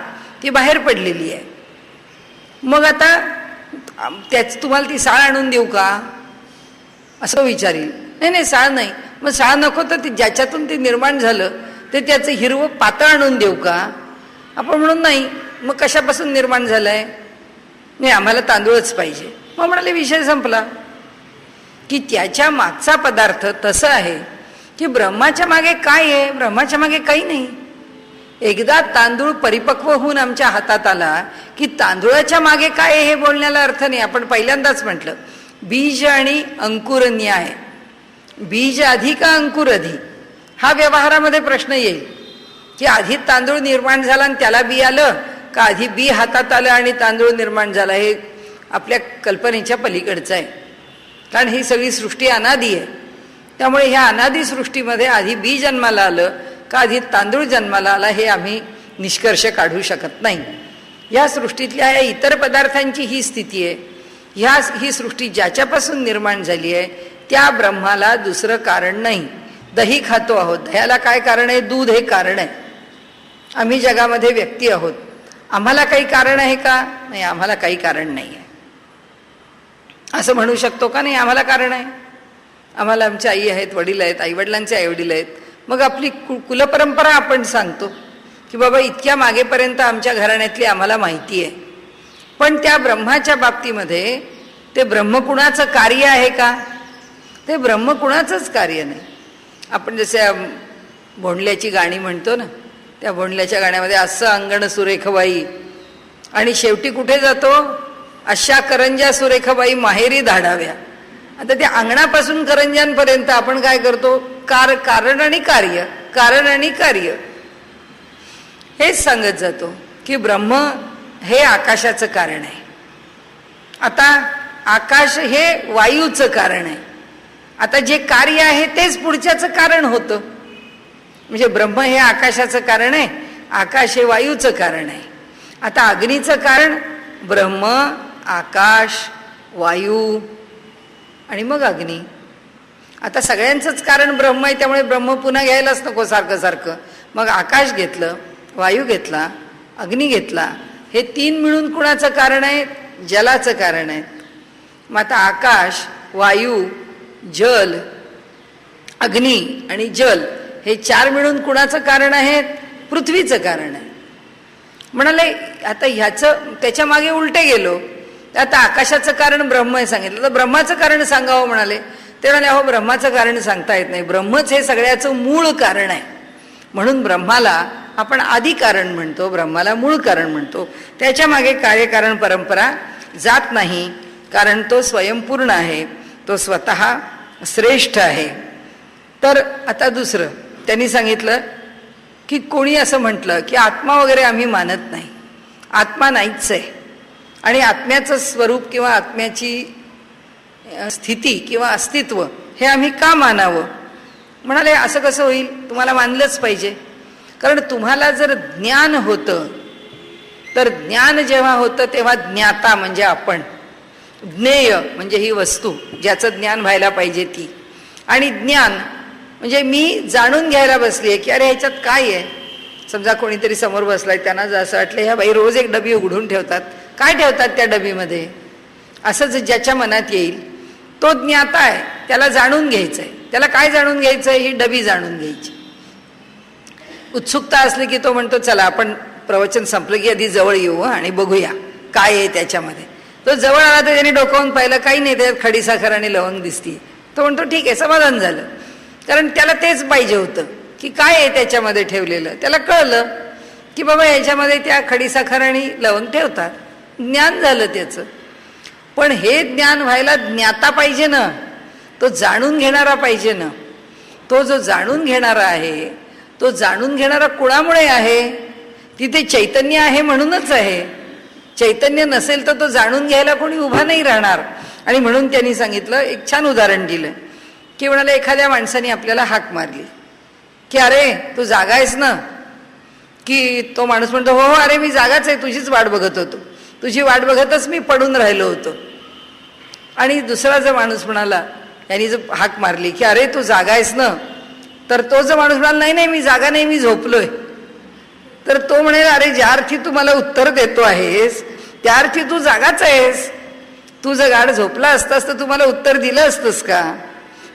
ती बाहेर पडलेली आहे. मग आता त्याच तुम्हाला ती साळ आणून देऊ का असं विचारील. नाही साळ नाही. मग साळ नको तर ती ज्याच्यातून ते निर्माण झालं ते त्याचं हिरवं पातळ आणून देऊ का? आपण म्हणून नाही. मग कशापासून निर्माण झालंय? नाही आम्हाला तांदूळच पाहिजे. मग म्हणाले विषय संपला. की त्याच्या मागचा पदार्थ तसं आहे की ब्रह्माच्या मागे काय आहे? ब्रह्माच्या मागे काही नाही. एकदा तांदूळ परिपक्व होऊन आमच्या हातात आला की तांदूळाच्या मागे काय आहे हे बोलण्याला अर्थ नाही. आपण पहिल्यांदाच म्हटलं बीज आणि अंकुर न्याय. बीज आधी का अंकुर आधी हा व्यवहारामध्ये प्रश्न येईल की आधी तांदूळ निर्माण झाला आणि त्याला बी आलं का आधी बी हातात आलं आणि तांदूळ निर्माण झाला, हे आपल्या कल्पनेच्या पलीकडचं आहे. कारण ही सगळी सृष्टी अनादी आहे. त्यामुळे ह्या अनादी सृष्टीमध्ये आधी बी जन्माला आलं का आधी तांदूळ जन्माला आला हे आम्ही निष्कर्ष काढू शकत नाही. या सृष्टीतल्या या इतर पदार्थांची ही स्थिती आहे. ही सृष्टी ज्याच्यापासून निर्माण झाली आहे त्या ब्रह्माला दुसरं कारण नाही. दही खातो आहोत, दह्याला काय कारण आहे? दूध हे कारण आहे. आम्ही जगामध्ये व्यक्ती आहोत, आम्हाला काही कारण आहे का? नाही, आम्हाला काही कारण नाही आहे. असं म्हणू शकतो का? नाही, आम्हाला कारण आहे. आम्हाला आमच्या आई आहेत, वडील आहेत, आईवडिलांचे आईवडील आहेत. मग आपली कुलपरंपरा आपण सांगतो की बाबा इतक्या मागेपर्यंत आमच्या घराण्यातली आम्हाला माहिती आहे. पण त्या ब्रह्माच्या बाबतीमध्ये ते ब्रह्म कुणाचं कार्य आहे का? ते ब्रह्म कुणाचंच कार्य नाही. आपण जसे भोंडल्याची गाणी म्हणतो ना, त्या भोंडल्याच्या गाण्यामध्ये असं अंगण सुरेखबाई आणि शेवटी कुठे जातो? अशा करंजा सुरेखबाई माहेरी धाडाव्या. आता त्या अंगणापासून करंजांपर्यंत आपण काय करतो? कारण आणि कार्य, कारण आणि कार्य हेच सांगत जातो की ब्रह्म हे आकाशाचं कारण आहे. आता आकाश हे वायूचं कारण आहे. आता जे कार्य आहे तेच पुढच्याचं कारण होतं. म्हणजे ब्रह्म हे आकाशाचं कारण आहे, आकाश हे वायूचं कारण आहे. आता अग्नीचं कारण ब्रह्म, आकाश, वायू आणि मग अग्नी. आता सगळ्यांचंच कारण ब्रह्म आहे, त्यामुळे ब्रह्म पुन्हा घ्यायलाच नको सारखं सारखं. मग आकाश घेतलं, वायू घेतला, अग्नी घेतला, हे तीन मिळून कुणाचं कारण आहे? जलाचं कारण आहे. मग आता आकाश, वायू, जल, अग्नी आणि जल हे चार मिळून कुणाचं कारण आहेत? पृथ्वीचं कारण आहे. म्हणाले आता ह्याचं त्याच्या मागे उलटे गेलो, आता आकाशाचं कारण ब्रह्म आहे सांगितलं, तर ब्रह्माचं कारण सांगावं म्हणाले. ते म्हणाले अहो ब्रह्माचं कारण सांगता येत नाही, ब्रह्मच हे सगळ्याचं मूळ कारण आहे. म्हणून ब्रह्माला आपण आदी कारण म्हणतो, ब्रह्माला मूळ कारण म्हणतो. त्याच्या मागे कार्यकारण परंपरा जात नाही, कारण तो स्वयंपूर्ण आहे, तो स्वतः श्रेष्ठ आहे. तर आता दुसरं त्यांनी सांगितलं की कोणी असं म्हटलं की आत्मा वगैरे आम्ही मानत नाही, आत्मा नाहीच आहे आणि आत्म्याचं स्वरूप किंवा आत्म्याची स्थिती किंवा अस्तित्व हे आम्ही का मानावं? म्हणाले असं कसं होईल? तुम्हाला मानलंच पाहिजे. कारण तुम्हाला जर ज्ञान होतं तर ज्ञान जेव्हा होतं तेव्हा ज्ञाता म्हणजे आपण, ज्ञेय म्हणजे ही वस्तू ज्याचं ज्ञान व्हायला पाहिजे ती, आणि ज्ञान म्हणजे मी जाणून घ्यायला बसली आहे की अरे ह्याच्यात काय आहे. समजा कोणीतरी समोर बसलाय, त्यांना जर असं वाटलं ह्या बाई रोज एक डबी उघडून ठेवतात, काय ठेवतात त्या डबीमध्ये, असंच ज्याच्या मनात येईल तो ज्ञाता आहे. त्याला जाणून घ्यायचं आहे. त्याला काय जाणून घ्यायचं आहे? ही डबी जाणून घ्यायची. उत्सुकता असली की तो म्हणतो चला आपण प्रवचन संपलं की आधी जवळ येऊ आणि बघूया काय आहे त्याच्यामध्ये. तो जवळ आला तर त्याने डोकावून पाहिलं, काही नाही, त्याच्यात खडीसाखर आणि लवंग दिसती. तो म्हणतो ठीक आहे, समाधान झालं. कारण त्याला तेच पाहिजे होतं की काय आहे त्याच्यामध्ये ठेवलेलं. त्याला कळलं की बाबा याच्यामध्ये त्या खडीसाखर आणि लवंग ठेवतात, ज्ञान झालं त्याचं. पण हे ज्ञान व्हायला ज्ञाता पाहिजे ना, तो जाणून घेणारा पाहिजे ना. तो जो जाणून घेणारा आहे, तो जाणून घेणारा कुणामुळे आहे? तिथे चैतन्य आहे म्हणूनच आहे. चैतन्य नसेल तर तो जाणून घ्यायला कोणी उभा नाही राहणार. आणि म्हणून त्यांनी सांगितलं, एक छान उदाहरण दिलं की म्हणाले एखाद्या माणसाने आपल्याला हाक मारली की अरे तू जागा आहेस ना, की तो माणूस म्हणतो हो हो अरे मी जागाच आहे, तुझीच वाट बघत होतो, तुझी वाट बघतच मी पडून राहिलो होतो. आणि दुसरा जो माणूस म्हणाला, यांनी जो हाक मारली की अरे तू जागा आहेस ना, तर तो जो माणूस म्हणाला नाही नाही मी जागा नाही, मी झोपलोय. तर तो म्हणेल अरे ज्या अर्थी तू मला उत्तर देतो आहेस त्या अर्थी तू जागाच आहेस. तू जर गाढ झोपला असतास तर तू मला उत्तर दिलं असतंस का?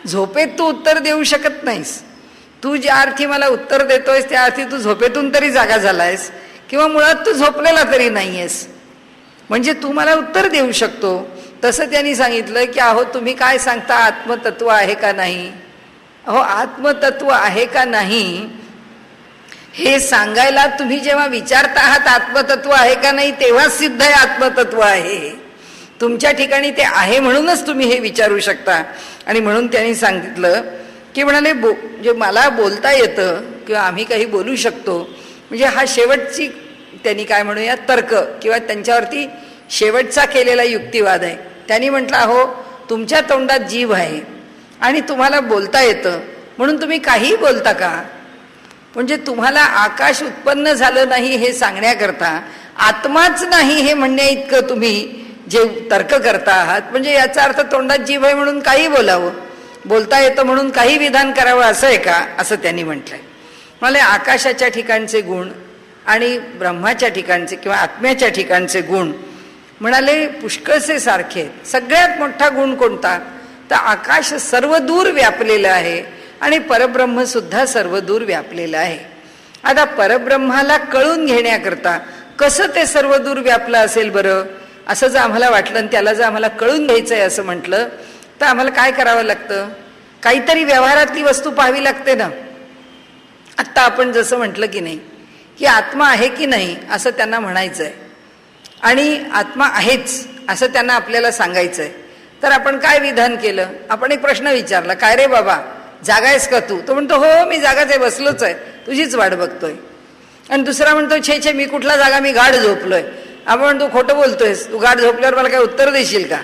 झोपेत तू उत्तर देऊ शकत नाहीस. तू ज्या अर्थी मला उत्तर देतोयस त्या अर्थी तू झोपेतून तरी जागा झालायस किंवा मुळात तू झोपलेला तरी नाहीयेस, म्हणजे तू मला उत्तर देऊ शकतो. तसं त्यांनी सांगितलं की अहो तुम्ही काय सांगता, आत्मतत्व आहे का नाही? अहो आत्मतत्व आहे का नाही हे सांगायला तुम्ही जेव्हा विचारता आहात आत्मतत्व आहे का नाही, तेव्हाच सिद्ध आहे आत्मतत्व आहे. तुमच्या ठिकाणी ते आहे म्हणूनच तुम्ही हे विचारू शकता. आणि म्हणून त्यांनी सांगितलं की म्हणाले जे मला बोलता येतं किंवा आम्ही काही बोलू शकतो, म्हणजे हा शेवटची त्यांनी काय म्हणूया तर्क किंवा त्यांच्यावरती शेवटचा केलेला युक्तिवाद आहे. त्यांनी म्हटलं, अहो तुमच्या तोंडात जीभ आहे आणि तुम्हाला बोलता येतं म्हणून तुम्ही काहीही बोलता का? म्हणजे तुम्हाला आकाश उत्पन्न झालं नाही हे सांगण्याकरता आत्माच नाही हे म्हणण्या इतकं तुम्ही जे तर्क करता आहात, म्हणजे याचा अर्थ तोंडात जीभ आहे म्हणून काही बोलावं, बोलता येतं म्हणून काही विधान करावं असं आहे का? असं त्यांनी म्हटलंय. म्हणाले आकाशाच्या ठिकाणचे गुण आणि ब्रह्माच्या ठिकाणचे किंवा आत्म्याच्या ठिकाणचे गुण म्हणाले पुष्कळसे सारखे आहेत. सगळ्यात मोठा गुण कोणता? तर आकाश सर्व दूर व्यापलेलं आहे आणि परब्रह्म सुद्धा सर्व दूर व्यापलेलं आहे. आता परब्रह्माला कळून घेण्याकरता कसं ते सर्व दूर व्यापलं असेल बरं, असं जर आम्हाला वाटलं आणि त्याला जर आम्हाला कळून घ्यायचं आहे असं म्हटलं तर आम्हाला काय करावं लागतं? काहीतरी व्यवहारातली वस्तू पाहावी लागते ना. आत्ता आपण जसं म्हटलं की नाही की आत्मा आहे की नाही असं त्यांना म्हणायचं आहे आणि आत्मा आहेच असं त्यांना आपल्याला सांगायचं आहे. तर आपण काय विधान केलं? आपण एक प्रश्न विचारला, काय रे बाबा जागा आहेस का तू? तो म्हणतो हो मी जागाच आहे, बसलोच आहे, तुझीच वाट बघतोय. आणि दुसरा म्हणतो छे छे मी कुठला जागा, मी गाढ झोपलोय. आपण म्हणतो खोटं बोलतोयस, तू गाढ झोपल्यावर मला काय उत्तर देशील का?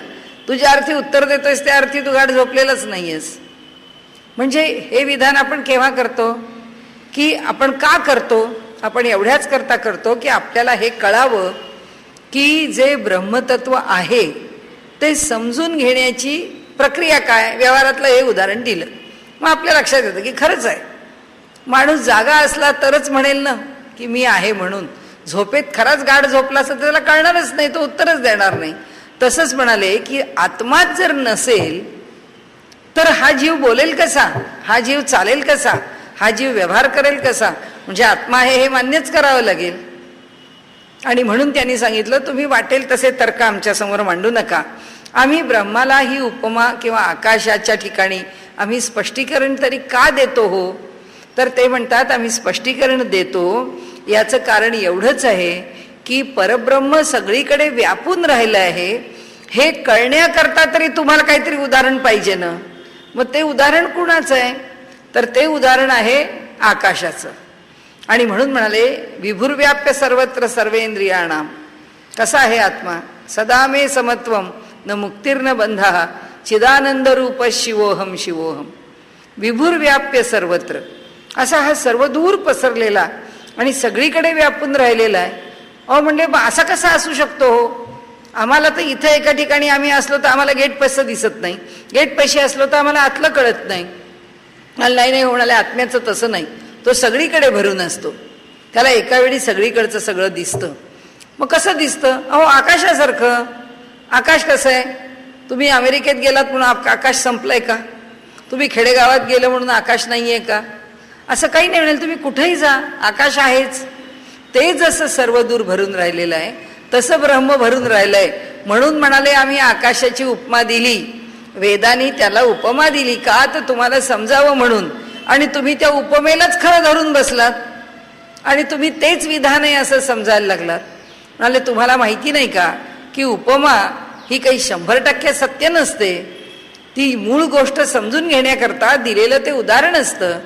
तुझ्या अर्थी उत्तर देतोयस त्या अर्थी तू गाढ झोपलेलंच नाहीयेस. म्हणजे हे विधान आपण केव्हा करतो? की आपण का करतो? आपण एवढ्याच करता करतो की आपल्याला हे कळावं की जे ब्रह्मतत्व आहे ते समजून घेण्याची प्रक्रिया काय. व्यवहारातलं हे उदाहरण दिलं मग आपल्या लक्षात येतं की खरंच आहे. माणूस जागा असला तरच म्हणेल ना की मी आहे म्हणून. झोपेत खराच गाढ झोपला असं त्याला कळणारच नाही, तो उत्तरच देणार नाही. तसंच म्हणाले की आत्माच जर नसेल तर हा जीव बोलेल कसा, हा जीव चालेल कसा, हा जीव व्यवहार करेल कसा? म्हणजे आत्मा आहे हे मान्यच करावं लागेल. आणि म्हणून त्यांनी सांगितलं तुम्ही वाटेल तसे तर्क आमच्या समोर मांडू नका. आम्ही ब्रह्माला ही उपमा किंवा आकाशाच्या ठिकाणी आम्ही स्पष्टीकरण तरी का देतो हो? तर ते म्हणतात आम्ही स्पष्टीकरण देतो याचं कारण एवढंच आहे की परब्रह्म सगळीकडे व्यापून राहिलं आहे हे कळण्याकरता तरी तुम्हाला काहीतरी उदाहरण पाहिजे ना. मग ते उदाहरण कुणाचं आहे? तर ते उदाहरण आहे आकाशाचं. आणि म्हणून म्हणाले विभुर्व्याप्य सर्वत्र सर्वेंद्रियाणाम. कसा आहे आत्मा? सदा मे समत्वम न मुक्तिर्न बंधा चिदानंद रूप शिवोहम शिवोहम. विभुर्व्याप्य सर्वत्र, असा हा सर्व दूर पसरलेला आणि सगळीकडे व्यापून राहिलेला आहे. अहो म्हणजे असा कसा असू शकतो हो? आम्हाला तर इथं एका ठिकाणी आम्ही असलो तर आम्हाला गेट पैसे दिसत नाही, गेट पैसे असलो तर आम्हाला आतलं कळत नाही. नाही नाही म्हणाले आत्म्याचं तसं नाही, तो सगळीकडे भरून असतो, त्याला एका वेळी सगळीकडचं सगळं दिसतं. मग कसं दिसतं? अहो आकाशासारखं. आकाश कसं आहे? तुम्ही अमेरिकेत गेलात म्हणून आकाश संपलंय का? तुम्ही खेडेगावात गेलं म्हणून आकाश नाहीये का? असं काही नाही. म्हणाल तुम्ही कुठेही जा आकाश आहेच. ते जसं सर्व दूर भरून राहिलेलं आहे तसं ब्रह्म भरून राहिलंय. म्हणून म्हणाले आम्ही आकाशाची उपमा दिली, वेदांनी त्याला उपमा दिली का? तर तुम्हाला समजावं म्हणून. आणि तुम्ही त्या उपमेलाच खरं धरून बसलात आणि तुम्ही तेच विधान आहे असं समजायला लागलात. म्हणाले तुम्हाला माहिती नाही का की उपमा ही काही 100% सत्य नसते. ती मूळ गोष्ट समजून घेण्याकरता दिलेलं ते उदाहरण असतं,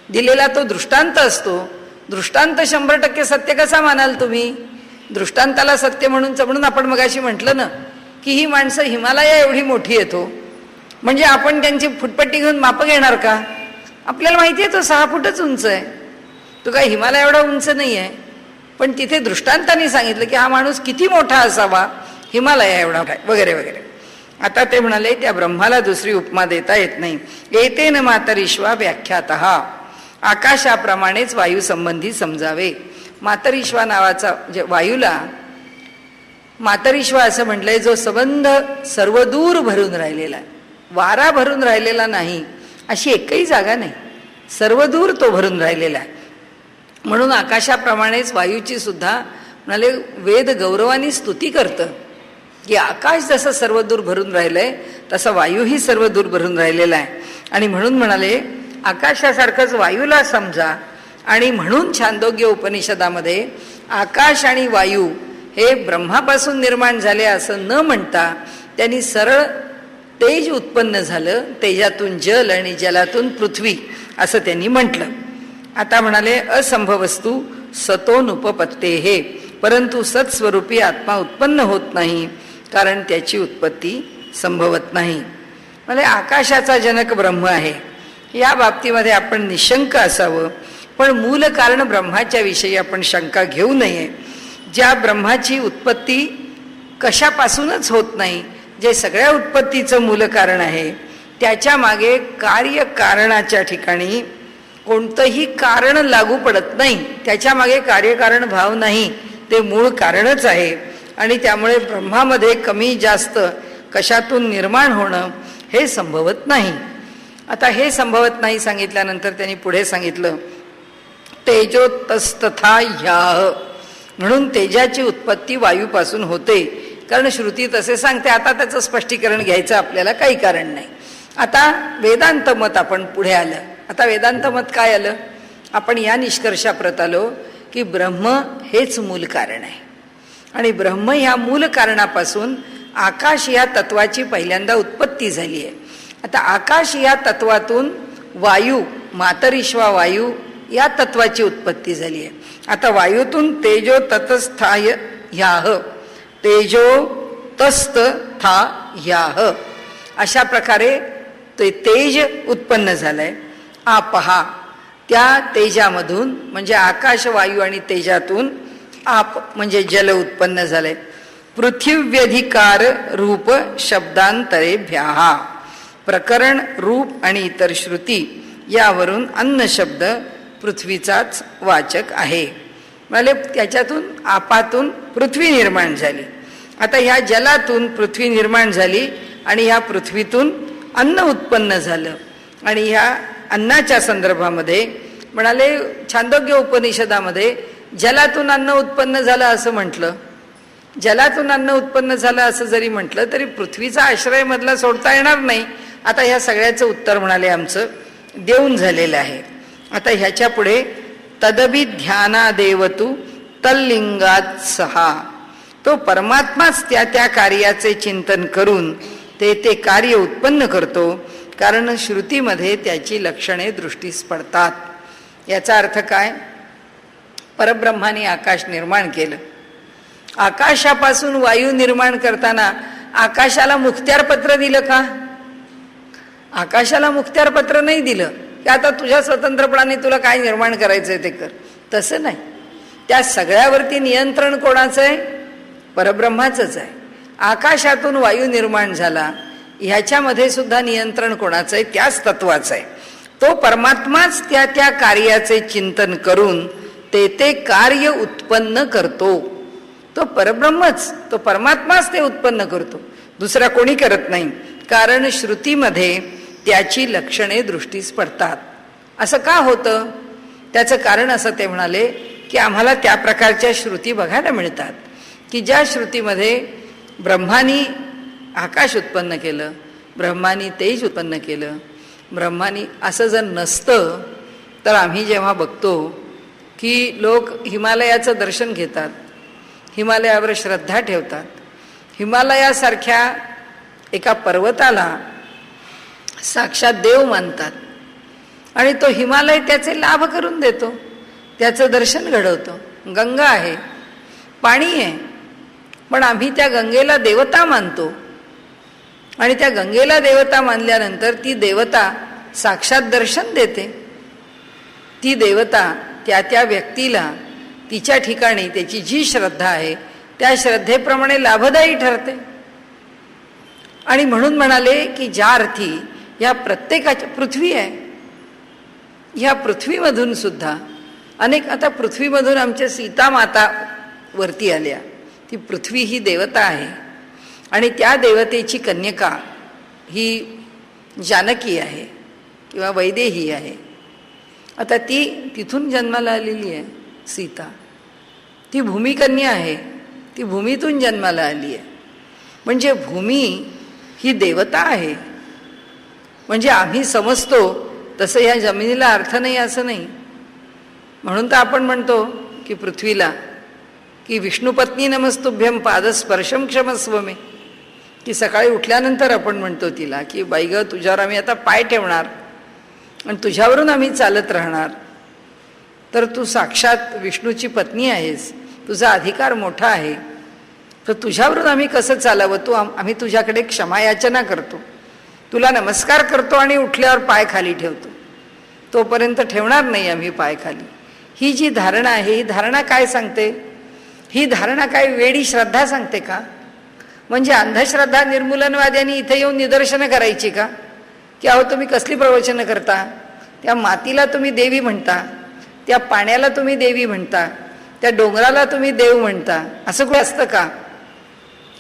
दिलेला तो दृष्टांत असतो. दृष्टांत 100% सत्य कसा मानाल तुम्ही? दृष्टांताला सत्य म्हणून आपण मगाशी म्हटलं ना की ही माणसं हिमालया एवढी मोठी येतो, म्हणजे आपण त्यांची फुटपट्टी घेऊन माप घेणार का? आपल्याला माहिती आहे तो 6 फुटच उंच आहे, तो काय हिमालय एवढा उंच नाही आहे. पण तिथे दृष्टांताने सांगितलं की हा माणूस किती मोठा असावा, हिमालया एवढा वगैरे वगैरे. आता ते म्हणाले त्या ब्रह्माला दुसरी उपमा देता येत नाही. एतेन मातरिश्वा व्याख्यातः, आकाशाप्रमाणेच वायू संबंधी समजावे. मातरिश्वा नावाचा म्हणजे वायूला मातरिश्वा असं म्हटलंय जो संबंध सर्व दूर भरून राहिलेला आहे, वारा भरून राहिलेला नाही अशी एकही जागा नाही, सर्व दूर तो भरून राहिलेला आहे. म्हणून आकाशाप्रमाणेच वायूची सुद्धा म्हणाले वेद गौरवानी स्तुती करतं की आकाश जसं सर्व दूर भरून राहिलंय तसं वायूही सर्व दूर भरून राहिलेला आहे. आणि म्हणून म्हणाले आकाशासारखंच वायूला समजा. आणि म्हणून छांदोग्य उपनिषदामध्ये आकाश आणि वायू हे ब्रह्मापासून निर्माण झाले असं न म्हणता त्यांनी सरळ तेज उत्पन्न झालं, तेजातून जल आणि जलातून पृथ्वी असं त्यांनी म्हटलं. आता म्हणाले असंभवस्तू सतोनुपपत्ते हे, परंतु सत्स्वरूपी आत्मा उत्पन्न होत नाही, कारण त्याची उत्पत्ती संभवत नाही. म्हणजे आकाशाचा जनक ब्रह्म आहे, या बाबतीमध्ये आपण निशंक असावं. पण मूल कारण ब्रह्माच्या विषयी आपण शंका घेऊ नये. ज्या ब्रह्माची उत्पत्ती कशापासूनच होत नाही, जे सगळ्या उत्पत्तीचं मूल कारण आहे, त्याच्या मागे कार्यकारणाच्या ठिकाणी कोणतंही कारण लागू पडत नाही. त्याच्या मागे कार्यकारण भाव नाही, ते मूळ कारणच आहे. आणि त्यामुळे ब्रह्मामध्ये कमी जास्त कशातून निर्माण होणं हे संभवत नाही. आता हे संभवत नाही सांगितल्यानंतर त्यांनी पुढे सांगितलं, तेजोतस्तथा ह्याह, म्हणून तेजाची उत्पत्ती वायूपासून होते. कारण श्रुती तसे सांगते. आता त्याचं स्पष्टीकरण घ्यायचं आपल्याला काही कारण नाही. आता वेदांत मत आपण पुढे आलं. आता वेदांत मत काय आलं, आपण या निष्कर्षाप्रत आलो की ब्रह्म हेच मूल कारण आहे. आणि ब्रह्म ह्या मूल कारणापासून आकाश या तत्वाची पहिल्यांदा उत्पत्ती झाली आहे. आता आकाश या तत्वातून वायू, मातरिश्वा वायू या तत्वाची उत्पत्ती झाली आहे. आता वायूतून तेजो ततस्थाय ह्याह, तेजो तस्त था ह्याह, अशा प्रकारे ते तेज उत्पन्न झालंय. आपहा, त्या तेजामधून म्हणजे आकाश, वायू आणि तेजातून आप म्हणजे जल उत्पन्न झालंय. पृथिव्यधिकार रूप शब्दांतरेभ्याहा, प्रकरण, रूप आणि इतर श्रुती यावरून अन्न शब्द पृथ्वीचाच वाचक आहे. म्हणजे त्याच्यातून आपातून पृथ्वी निर्माण झाली. आता ह्या जलातून पृथ्वी निर्माण झाली आणि ह्या पृथ्वीतून अन्न उत्पन्न झालं. आणि ह्या अन्नाच्या संदर्भामध्ये म्हणाले, छांदोग्य उपनिषदामध्ये जलातून अन्न उत्पन्न झालं असं म्हटलं. जलातून अन्न उत्पन्न झालं असं जरी म्हटलं तरी पृथ्वीचा आश्रय मधला सोडता येणार नाही. आता ह्या सगळ्याचं उत्तर म्हणाले आमचं देऊन झालेलं आहे. आता ह्याच्या पुढे तदभिध्यानादेवतु तल्लिंगात सहा, तो परमात्माच त्या त्या कार्याचे चिंतन करून ते कार्य उत्पन्न करतो. कारण श्रुतीमध्ये त्याची लक्षणे दृष्टीस पडतात. याचा अर्थ काय, परब्रह्माने आकाश निर्माण केलं. आकाशापासून वायू निर्माण करताना आकाशाला मुखत्यारपत्र दिलं का? आकाशाला मुखत्यारपत्र नाही दिलं की आता तुझ्या स्वतंत्रपणाने तुला काय निर्माण करायचंय ते कर. तसं नाही. त्या सगळ्यावरती नियंत्रण कोणाचं आहे? परब्रह्माचंच आहे. आकाशातून वायू निर्माण झाला, ह्याच्यामध्ये सुद्धा नियंत्रण कोणाचं आहे? त्याच तत्वाचं आहे. तो परमात्माच त्या त्या कार्याचे चिंतन करून ते कार्य उत्पन्न करतो. तो परब्रह्मच, तो परमात्माच ते उत्पन्न करतो, दुसरा कोणी करत नाही. कारण श्रुतीमध्ये त्याची लक्षणे दृष्टीस पडतात. असं का होतं? त्याचं कारण असं ते म्हणाले की आम्हाला त्या प्रकारच्या श्रुती बघायला मिळतात की ज्या श्रुतीमध्ये ब्रह्मानी आकाश उत्पन्न केलं, ब्रह्मानी तेज उत्पन्न केलं, ब्रह्मानी असं जर नसतं तर आम्ही जेव्हा बघतो की लोक हिमालयाचं दर्शन घेतात, हिमालयावर श्रद्धा ठेवतात, हिमालयासारख्या एका पर्वताला साक्षात देव मानतात आणि तो हिमालय त्याचे लाभ करून देतो, त्याचं दर्शन घडवतो. गंगा आहे, पाणी आहे, पण आम्ही त्या गंगेला देवता मानतो आणि त्या गंगेला देवता मानल्यानंतर ती देवता साक्षात दर्शन देते. ती देवता त्या त्या व्यक्तीला तिच्या ठिकाणी त्याची जी श्रद्धा आहे त्या श्रद्धेप्रमाणे लाभदायी ठरते. आणि म्हणून म्हणाले की ज्या अर्थी या प्रत्येकाच्या पृथ्वी आहे, ह्या पृथ्वीमधून सुद्धा अनेक, आता पृथ्वीमधून आमच्या सीता माता वरती आल्या, ती पृथ्वी ही देवता आहे आणि त्या देवतेची कन्यका ही जानकी आहे किंवा वैदेही आहे. आता ती तिथून जन्माला आलेली आहे सीता, ती भूमिकन्या आहे, ती भूमीतून जन्माला आली आहे. म्हणजे भूमी ही देवता आहे. म्हणजे आम्ही समजतो तसं ह्या जमिनीला अर्थ नाही असं नाही. म्हणून तर आपण म्हणतो की पृथ्वीला की विष्णुपत्नी नमस्तुभ्यम पादस्पर्शम क्षमस्व मे, की सकाळी उठल्यानंतर आपण म्हणतो तिला की बाई ग, तुझ्यावर आम्ही आता पाय ठेवणार आणि तुझ्यावरून आम्ही चालत राहणार, तर तू साक्षात विष्णूची पत्नी आहेस. तुझा अधिकार मोठा आहे, तर तुझ्यावरून आम्ही कसं चालावं? आम्ही तुझ्याकडे क्षमायाचना करतो, तुला नमस्कार करतो आणि उठल्यावर पाय खाली ठेवतो. तोपर्यंत ठेवणार नाही आम्ही पाय खाली. ही जी धारणा आहे, ही धारणा काय सांगते? ही धारणा काय वेडी श्रद्धा सांगते का? म्हणजे अंधश्रद्धा निर्मूलनवाद्यांनी इथे येऊन निदर्शनं करायची का? की अहो तुम्ही कसली प्रवचनं करता? त्या मातीला तुम्ही देवी म्हणता, त्या पाण्याला तुम्ही देवी म्हणता, त्या डोंगराला तुम्ही देव म्हणता, असं कुठे असतं का?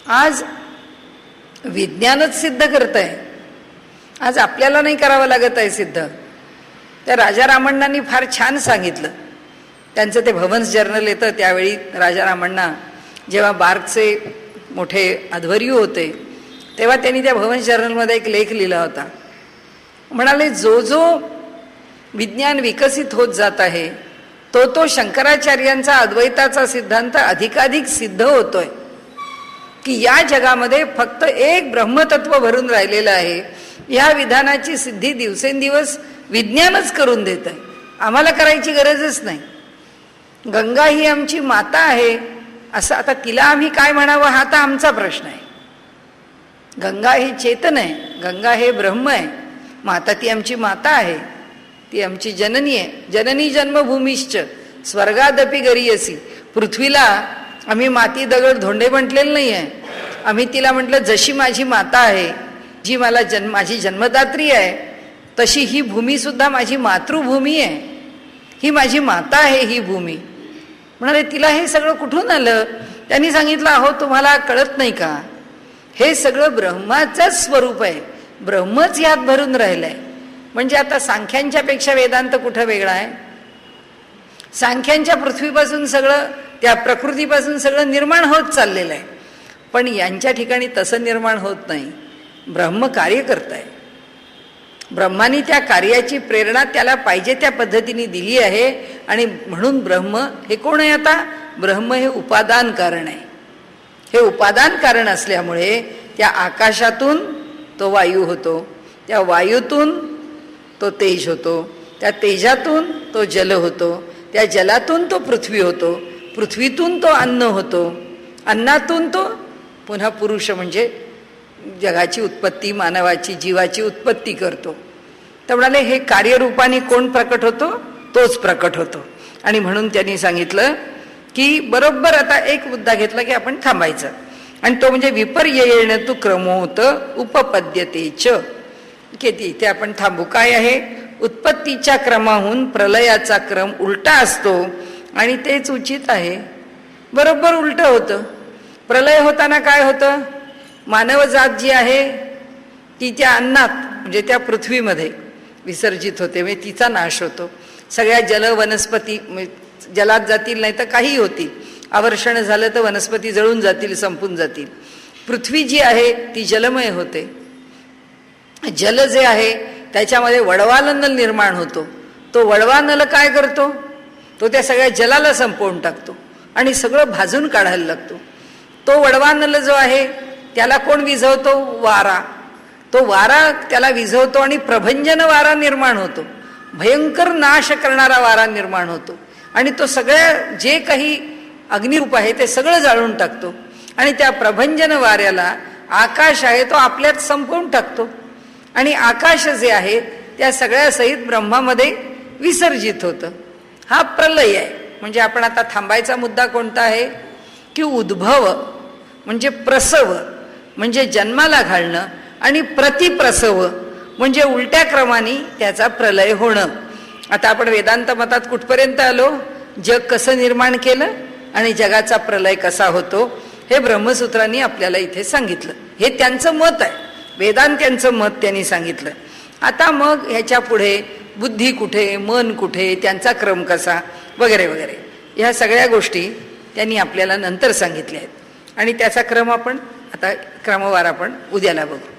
आज विज्ञानच सिद्ध करत आहे. आज आपल्याला नाही करावं लागत आहे सिद्ध. त्या राजा रामण्णांनी फार छान सांगितलं. त्यांचं ते भवन्स जर्नल येतं, त्यावेळी राजा रामण्णा जेव्हा बार्कचे मोठे अध्वर्यू होते, तेव्हा त्यांनी त्या भवन्स जर्नलमध्ये एक लेख लिहिला होता. म्हणाले, जो जो विज्ञान विकसित होत जात आहे, तो तो शंकराचार्यांचा अद्वैताचा सिद्धांत अधिकाधिक सिद्ध होतोय, की या जगामध्ये फक्त एक ब्रह्मतत्व भरून राहिलेलं आहे. या विधानाची सिद्धी दिवसेंदिवस विज्ञानच करून देत आहे, आम्हाला करायची गरजच नाही. गंगा ही आमची माता आहे, असं आता तिला आम्ही काय म्हणावं हा तर आमचा प्रश्न आहे. गंगा हे चेतन आहे, गंगा हे ब्रह्म आहे, माता ती आमची माता आहे, ती आमची जननी आहे. जननी जन्मभूमीश्च स्वर्गादपि गरीयसी. पृथ्वीला आम्ही माती दगड धोंडे म्हटलेलं नाही आहे, आम्ही तिला म्हटलं जशी माझी माता आहे, जी मला माझी जन्मदात्री आहे, तशी ही भूमी सुद्धा माझी मातृभूमी आहे, ही माझी माता आहे ही भूमी. म्हणाले तिला हे सगळं कुठून आलं? त्यांनी सांगितलं, अहो तुम्हाला कळत नाही का, हे सगळं ब्रह्माचंच स्वरूप आहे, ब्रह्मच ह्यात भरून राहिलंय. म्हणजे आता सांख्यांच्या पेक्षा वेदांत कुठं वेगळा आहे? सांख्यांच्या पृथ्वीपासून सगळं, त्या प्रकृतीपासून सगळं निर्माण होत चाललेलं आहे, पण यांच्या ठिकाणी तसं निर्माण होत नाही. ब्रह्म कार्य करताय, ब्रह्माने त्या कार्याची प्रेरणा त्याला पाहिजे त्या पद्धतीने दिली आहे. आणि म्हणून ब्रह्म हे कोण आहे? आता ब्रह्म हे उपादान कारण आहे. हे उपादान कारण असल्यामुळे त्या आकाशातून तो वायू होतो, त्या वायूतून तो तेज होतो, त्या तेजातून तो जल होतो, त्या जलातून तो पृथ्वी होतो, पृथ्वीतून तो अन्न होतो, अन्नातून तो पुन्हा पुरुष म्हणजे जगाची उत्पत्ती, मानवाची जीवाची उत्पत्ती करतो. तर म्हणाले हे कार्यरूपाने कोण प्रकट होतो? तोच प्रकट होतो. आणि म्हणून त्यांनी सांगितलं की बरोबर आता एक मुद्दा घेतला की आपण थांबायचं, आणि तो म्हणजे विपर्ययेण तु क्रमोत उपपद्यतेच. इथे आपण थांबू. काय आहे? उत्पत्तीच्या क्रमाहून प्रलयाचा क्रम उलटा असतो, आणि तेच उचित आहे. बरोबर उलट होतं. प्रलय होताना काय होतं? मानव जात जी आहे ती त्या अन्नात म्हणजे त्या पृथ्वीमध्ये विसर्जित होते, म्हणजे तिचा नाश होतो. सगळ्या जल वनस्पती जलात जातील, नाही तर काही होतील. आवर्षण झालं तर वनस्पती जळून जातील, संपून जातील. पृथ्वी जी आहे ती जलमय होते. जल जे आहे त्याच्यामध्ये वडवानल निर्माण होतो. तो वडवानल काय करतो? तो त्या सगळ्या जलाला संपवून टाकतो आणि सगळं भाजून काढायला लागतो. तो वडवानल जो आहे त्याला कोण विझवतो? वारा. तो वारा त्याला विझवतो आणि प्रभंजन वारा निर्माण होतो, भयंकर नाश करणारा वारा निर्माण होतो, आणि तो सगळ्या जे काही अग्निरूप आहे ते सगळं जाळून टाकतो. आणि त्या प्रभंजन वाऱ्याला आकाश आहे तो आपल्यात संपवून टाकतो, आणि आकाश जे आहे त्या सगळ्या सहित ब्रह्मामध्ये विसर्जित होतं. हा प्रलय आहे. म्हणजे आपण आता थांबायचा मुद्दा कोणता आहे? की उद्भव म्हणजे प्रसव म्हणजे जन्माला घालणं, आणि प्रतिप्रसव म्हणजे उलट्या क्रमाने त्याचा प्रलय होणं. आता आपण वेदांत मतात कुठपर्यंत आलो? जग कसं निर्माण केलं आणि जगाचा प्रलय कसा होतो हे ब्रह्मसूत्रांनी आपल्याला इथे सांगितलं. हे त्यांचं मत आहे, वेदांत्यांचं मत त्यांनी सांगितलं. आता मग ह्याच्या पुढे बुद्धी कुठे, मन कुठे, त्यांचा क्रम कसा वगैरे वगैरे ह्या सगळ्या गोष्टी त्यांनी आपल्याला नंतर सांगितल्या आहेत. आणि त्याचा क्रम आपण आता क्रमवार आपण उद्याला बघू.